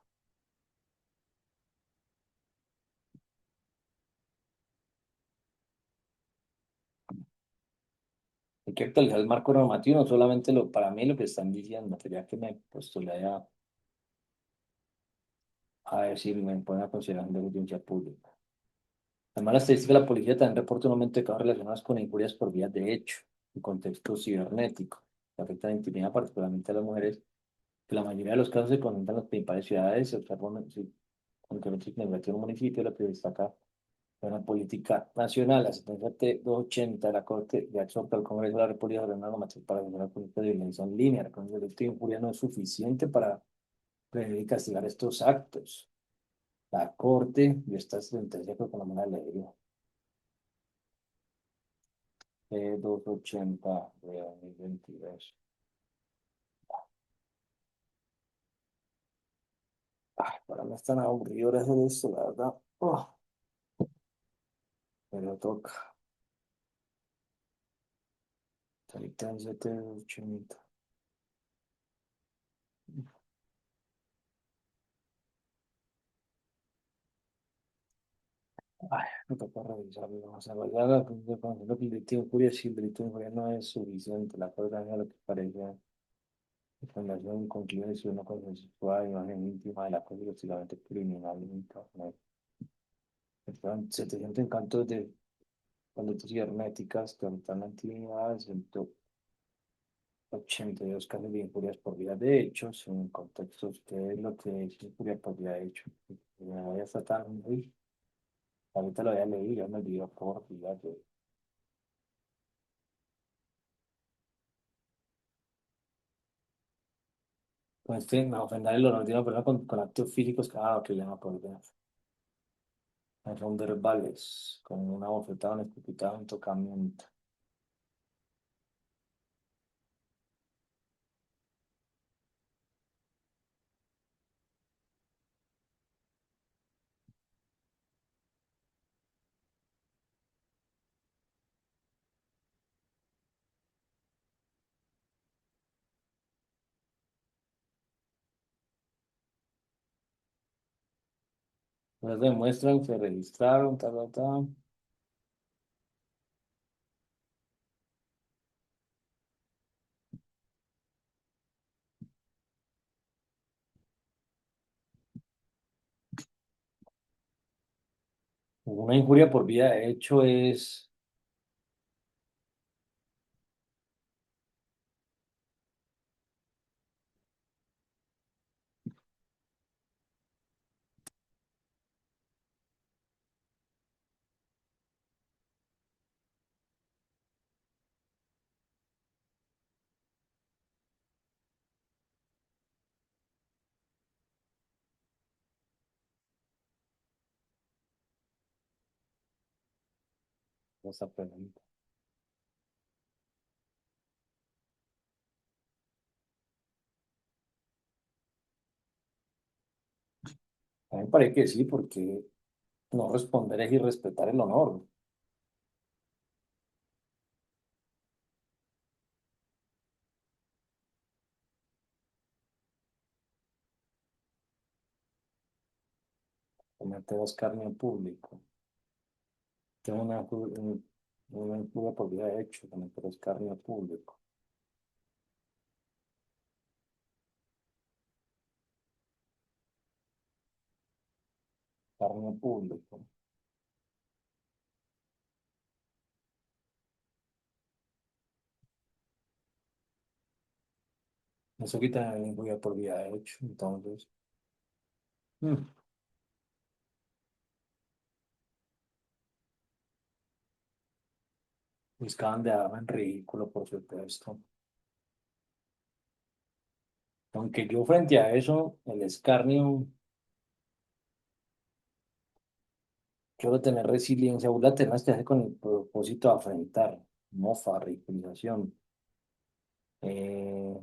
hay que actualizar el marco normativo, no solamente para mí lo que están diciendo, quería que me postulé a ver si me ponen a considerar de audiencia pública. Además, la estadística de la policía también reporta un aumento de casos relacionados con injurias por vías de hecho, en contexto cibernético, que afectan la intimidad particularmente a las mujeres, que la mayoría de los casos se concentran en las principales ciudades, se observan, sí, aunque no existe en un municipio, lo que destaca es una política nacional, la sentencia T-280 de la Corte ya exhorta al Congreso de la República a ordenar la normativa para la política de violencia en línea. El delito de injuria no es suficiente para prevenir y castigar estos actos. La Corte, y esta sentencia creo que no me la leí, 280 de 2022. Ay, para mí es tan aburrido hacer esto, la verdad. Oh, pero toca. Sentencia T-280. Ay, me toca revisarlo. O sea, ya lo que el delito de injuria, si el delito de injuria no es suficiente, la cosa es lo que parece fundación concluye si una cosa sexual, imagen íntima de la cosa posiblemente criminal en internet. Están 700 encantos de conductas cibernéticas que aumentan la intimidad, 82 casos de injurias por vía de hechos. En contexto, ustedes lo que es injuria por vía de hecho. Ya está tan. Uy, ahorita lo voy a leer, ya me olvidó por vía de. Con este, no, ofender el honor de una persona con actos físicos. Ah, ok, ya me acordé. Son verbales, con una bofetada, un escupitajo, un tocamiento. Pues demuestran, se registraron, tal, tal, tal. Una injuria por vía de hecho es esa pregunta. A mí me parece que sí, porque no responder es irrespetar el honor. Cometer escarnio público. Tengo una injuria por vía de hecho, cometer escarnio público. Escarnio público. Eso quita la injuria por vía de hecho, entonces. mm, Buscaban de darme en ridículo, por supuesto. Aunque yo frente a eso, el escarnio, quiero tener resiliencia, vos la tenés que hacer con el propósito de afrontar, mofa, ridiculización. Eh,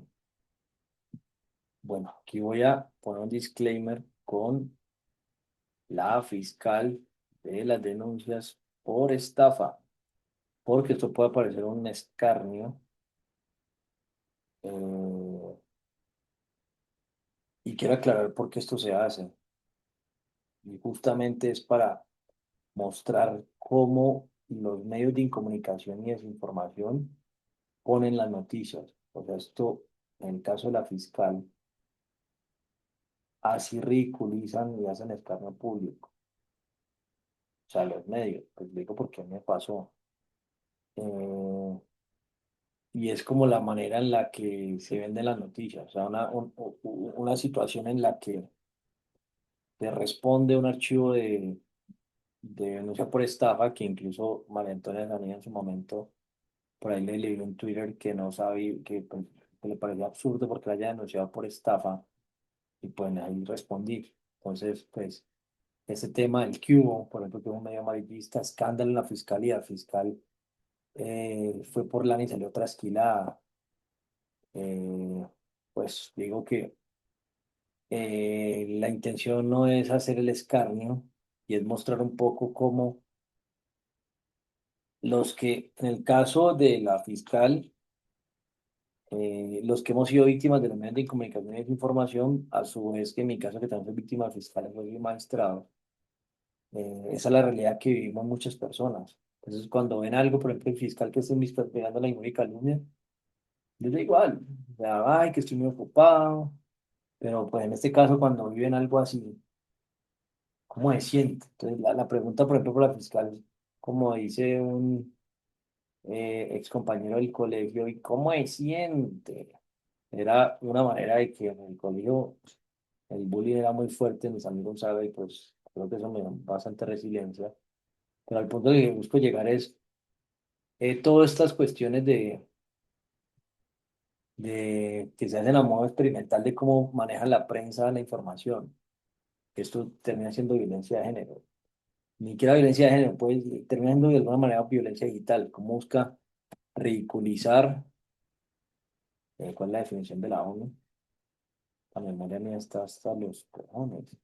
bueno, aquí voy a poner un disclaimer con la fiscal de las denuncias por estafa, porque esto puede parecer un escarnio, eh, y quiero aclarar por qué esto se hace. Y justamente es para mostrar cómo los medios de comunicación y desinformación ponen las noticias. O sea, esto, en el caso de la fiscal, así ridiculizan y hacen escarnio público. O sea, los medios, pues digo por qué me pasó. Eh, y es como la manera en la que se venden las noticias. O sea, una situación en la que te responde un archivo de denuncia por estafa, que incluso María Antonia Zanía en su momento, por ahí le leí en Twitter que no sabía, que, pues, que le parecía absurdo porque la haya denunciado por estafa, y pues ahí respondí. Entonces, pues, ese tema del que hubo, por ejemplo, que es un medio amarillista, escándalo en la fiscalía, el fiscal fue por lana y salió trasquilada. Eh, pues digo que la intención no es hacer el escarnio y es mostrar un poco cómo los que, en el caso de la fiscal, los que hemos sido víctimas de los medios de comunicación y desinformación, a su vez que en mi caso que también soy víctima de fiscal, soy magistrado, esa es la realidad que vivimos muchas personas. Entonces, cuando ven algo, por ejemplo, el fiscal que esté pegando la injuria y calumnia, yo da igual, o sea, ay, que estoy muy ocupado, pero pues en este caso, cuando viven algo así, ¿cómo se siente? Entonces, la pregunta, por ejemplo, por la fiscal, como dice ex compañero del colegio, ¿y cómo se siente? Era una manera de que en el colegio el bullying era muy fuerte, mis amigos saben, y pues creo que eso me da bastante resiliencia. Pero al punto que busco llegar es todas estas cuestiones de que se hacen a modo experimental de cómo manejan la prensa la información. Esto termina siendo violencia de género. Ni siquiera violencia de género, pues termina siendo de alguna manera violencia digital. Cómo busca ridiculizar, ¿cuál es la definición de la ONU? La memoria mía está hasta los cojones.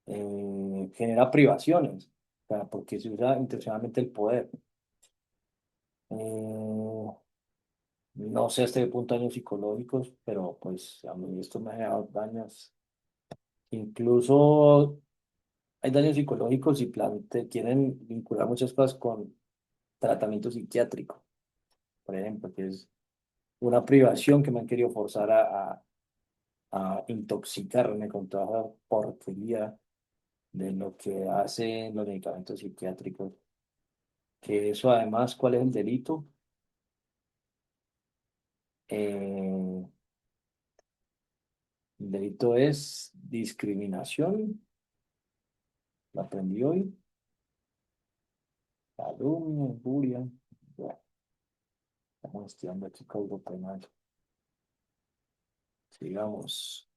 Genera privaciones, o sea, porque se usa intencionalmente el poder. Eh, no sé hasta qué punto daños psicológicos, pero pues a mí esto me ha generado daños. Incluso hay daños psicológicos y te quieren vincular muchas cosas con tratamiento psiquiátrico, por ejemplo, que es una privación que me han querido forzar a intoxicarme con toda la porquería de lo que hacen los medicamentos psiquiátricos. Que eso además, ¿cuál es el delito? El delito es discriminación, lo aprendí hoy, calumnia, injuria. Bueno, estamos estudiando aquí código penal. Sigamos.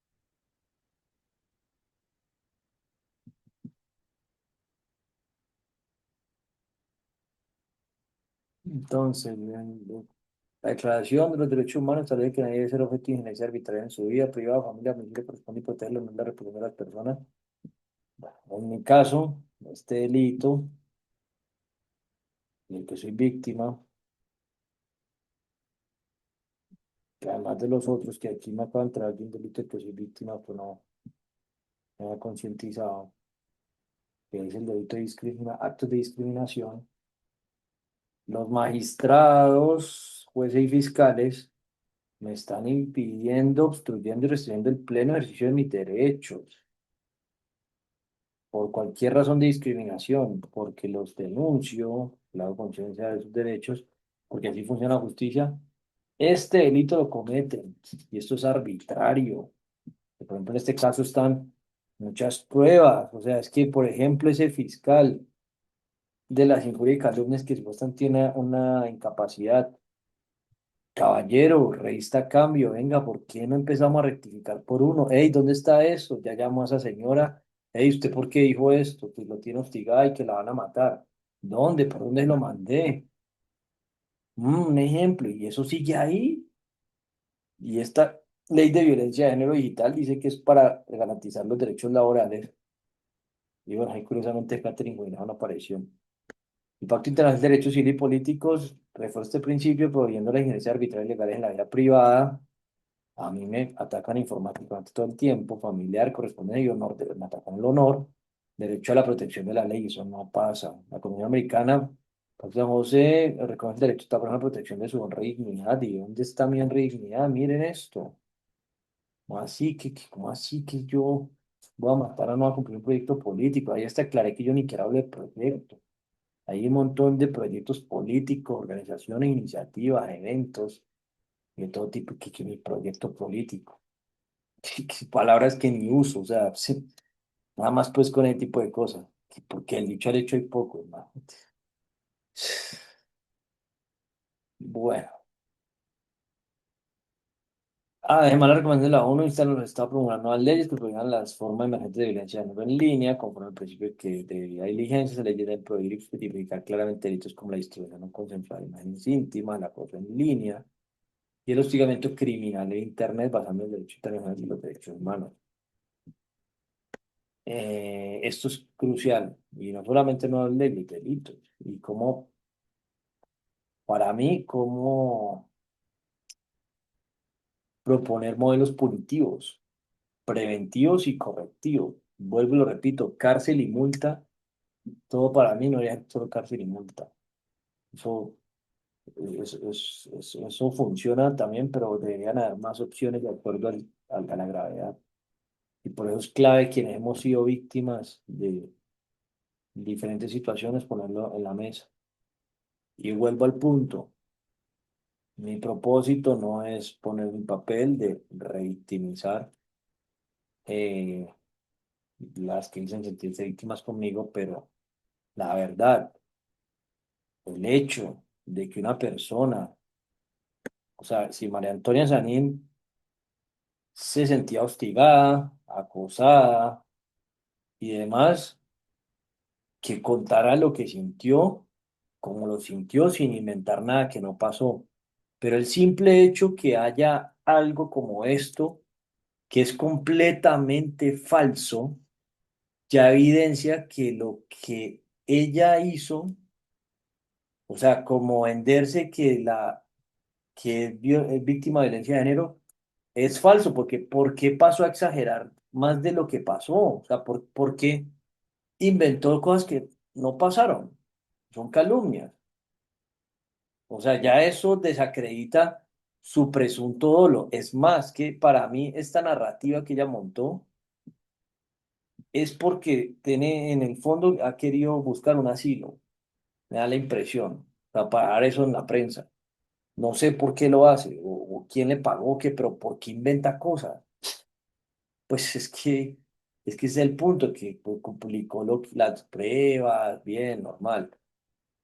Entonces, la Declaración de los Derechos Humanos establece que nadie debe ser objeto de injerencia arbitraria en su vida privada, familia, que corresponde y proteger los de la reputación de las personas. Bueno, en mi caso, este delito, del que soy víctima, que además de los otros que aquí me acaban de entrar de un delito del que soy víctima, pues no me ha concientizado, que es el delito de actos de discriminación. Los magistrados, jueces y fiscales me están impidiendo, obstruyendo y restringiendo el pleno ejercicio de mis derechos por cualquier razón de discriminación, porque los denuncio, la hago conciencia de sus derechos, porque así funciona la justicia. Este delito lo cometen y esto es arbitrario. Por ejemplo, en este caso están muchas pruebas, o sea, es que, por ejemplo, ese fiscal de las injurias y calumnias que supuestamente tiene una incapacidad. Caballero, revista cambio, venga, ¿por qué no empezamos a rectificar por uno? Ey, ¿dónde está eso? Ya llamó a esa señora. Ey, ¿usted por qué dijo esto? Que lo tiene hostigada y que la van a matar. ¿Dónde? ¿Por dónde lo mandé? Un ejemplo, y eso sigue ahí. Y esta ley de violencia de género digital dice que es para garantizar los derechos laborales. Y bueno, ahí curiosamente Catherine Guinea no apareció. El Pacto Internacional de Derechos Civiles y Políticos refuerza este principio prohibiendo la injerencia arbitraria y legal en la vida privada. A mí me atacan informáticamente todo el tiempo, familiar, corresponde y honor, me atacan el honor, derecho a la protección de la ley, eso no pasa. La Comunidad Americana, pues San José reconoce el derecho a la protección de su honra y dignidad. ¿Y dónde está mi honra y dignidad? Miren esto. ¿Cómo así que yo voy a matar a no a cumplir un proyecto político? Ahí hasta aclaré que yo ni siquiera hablo de proyecto. Hay un montón de proyectos políticos, organizaciones, iniciativas, eventos, de todo tipo que mi proyecto político. Palabras que ni uso, o sea, sí, nada más pues con ese tipo de cosas, porque el dicho al hecho hay poco, hermano. Bueno, además la recomendación de la ONU insta a los estados a promulgar nuevas leyes que prohíban las formas emergentes de violencia de género en línea, conforme al principio de que debería diligencia, se leyes deben prohibir y tipificar claramente delitos como la distribución no consensuada de imágenes íntimas, la acoso en línea y el hostigamiento criminal en Internet basado en el derecho internacional y los derechos humanos. Esto es crucial y no solamente no de los delitos y como para mí como proponer modelos punitivos, preventivos y correctivos. Vuelvo y lo repito, cárcel y multa, todo para mí no es solo cárcel y multa. Eso, eso funciona también, pero deberían haber más opciones de acuerdo a la gravedad. Y por eso es clave quienes hemos sido víctimas de diferentes situaciones ponerlo en la mesa. Y vuelvo al punto. Mi propósito no es poner mi papel de revictimizar eh, las que dicen sentirse víctimas conmigo, pero la verdad, el hecho de que una persona, o sea, si María Antonia Sanín se sentía hostigada, acosada y demás, que contara lo que sintió, como lo sintió, sin inventar nada que no pasó. Pero el simple hecho que haya algo como esto, que es completamente falso, ya evidencia que lo que ella hizo, o sea, como venderse que es víctima de violencia de género, es falso, porque ¿por qué pasó a exagerar más de lo que pasó? O sea, ¿por qué inventó cosas que no pasaron? Son calumnias. O sea, ya eso desacredita su presunto dolo. Es más, que para mí esta narrativa que ella montó es porque tiene en el fondo ha querido buscar un asilo. Me da la impresión. Para parar eso en la prensa. No sé por qué lo hace o quién le pagó, qué, pero ¿por qué inventa cosas? Pues es que es el punto que publicó las pruebas, bien, normal.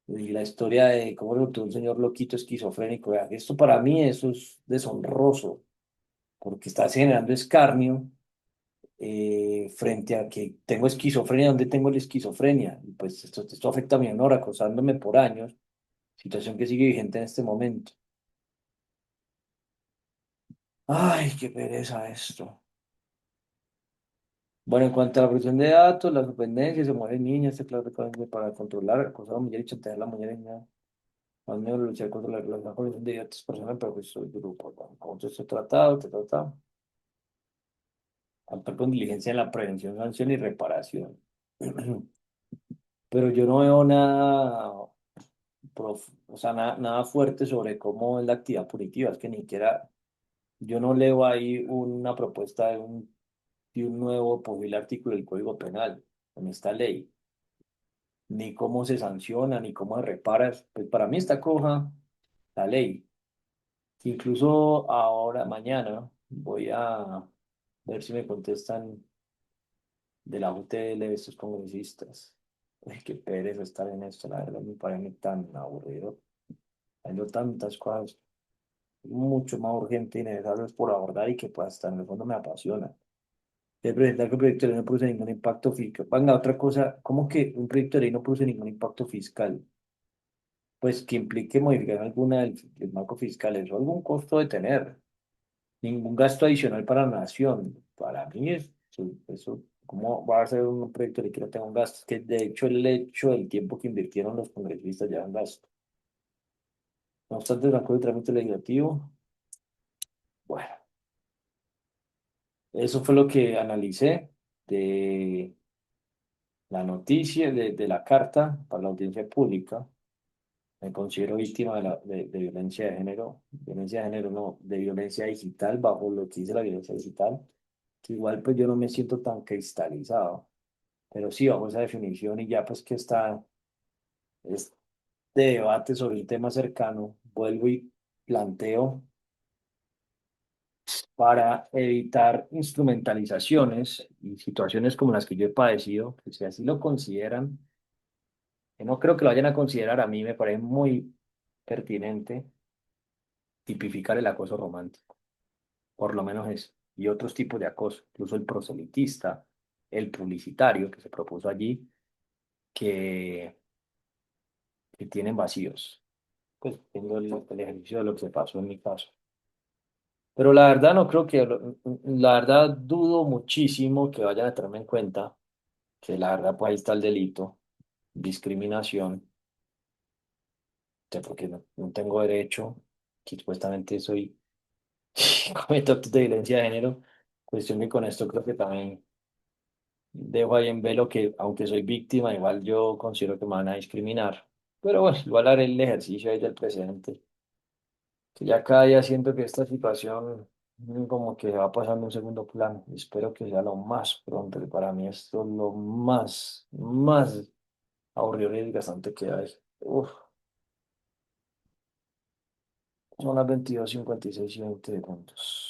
Y la historia de cómo resultó un señor loquito esquizofrénico. Vea, esto para mí eso es deshonroso, porque estás generando escarnio frente a que tengo esquizofrenia, ¿dónde tengo la esquizofrenia? Y pues esto afecta a mi honor, acosándome por años, situación que sigue vigente en este momento. Ay, qué pereza esto. Bueno, en cuanto a la protección de datos, la dependencia, se mueren niñas, teclados de código para controlar, acosar a la mujer y chantajear a la mujer, niña. Más menos luchar contra la condición de datos personales, pero pues soy grupo. Bueno, como todo esto tratado, te tratado. Actuar con diligencia en la prevención, sanción y reparación. Pero yo no veo nada, o sea, nada fuerte sobre cómo es la actividad punitiva. Es que ni siquiera, yo no leo ahí una propuesta de un nuevo posible artículo del Código Penal en esta ley, ni cómo se sanciona, ni cómo se repara. Pues para mí está coja la ley. Incluso ahora, mañana, voy a ver si me contestan de la UTL de estos congresistas. Ay, qué pereza estar en esto, la verdad me parece tan aburrido. Hay tantas cosas mucho más urgentes y necesarias por abordar y que pues hasta en el fondo me apasiona. De presentar que el proyecto de ley no produce ningún impacto fiscal. Venga, otra cosa, ¿cómo que un proyecto de ley no produce ningún impacto fiscal? Pues que implique modificar alguna del marco fiscal, eso algún costo de tener. Ningún gasto adicional para la nación. Para mí eso, ¿cómo va a ser un proyecto de ley que no tenga un gasto? Es que de hecho el hecho del tiempo que invirtieron los congresistas ya es un gasto. No obstante, el acuerdo de trámite legislativo, bueno, eso fue lo que analicé de la noticia, de la carta para la audiencia pública. Me considero víctima de violencia de género no, de violencia digital, bajo lo que dice la violencia digital, que igual pues yo no me siento tan cristalizado, pero sí bajo esa definición y ya pues que está este debate sobre un tema cercano, vuelvo y planteo para evitar instrumentalizaciones y situaciones como las que yo he padecido, que si así lo consideran, que no creo que lo vayan a considerar, a mí me parece muy pertinente tipificar el acoso romántico, por lo menos eso, y otros tipos de acoso, incluso el proselitista, el publicitario que se propuso allí, que, que tienen vacíos, pues tengo el ejercicio de lo que pasó en mi caso. Pero la verdad no creo la verdad dudo muchísimo que vayan a tenerme en cuenta que la verdad pues ahí está el delito, discriminación, o sea, porque no tengo derecho, que supuestamente soy cometo actos de violencia de género, cuestión que con esto creo que también dejo ahí en velo que aunque soy víctima, igual yo considero que me van a discriminar. Pero bueno, igual haré el ejercicio ahí del presente, que ya cada día siento que esta situación como que va pasando a un segundo plano. Espero que sea lo más pronto, que para mí esto es lo más aburrido y desgastante que hay. Uf. Son las 22:56 y 20 segundos.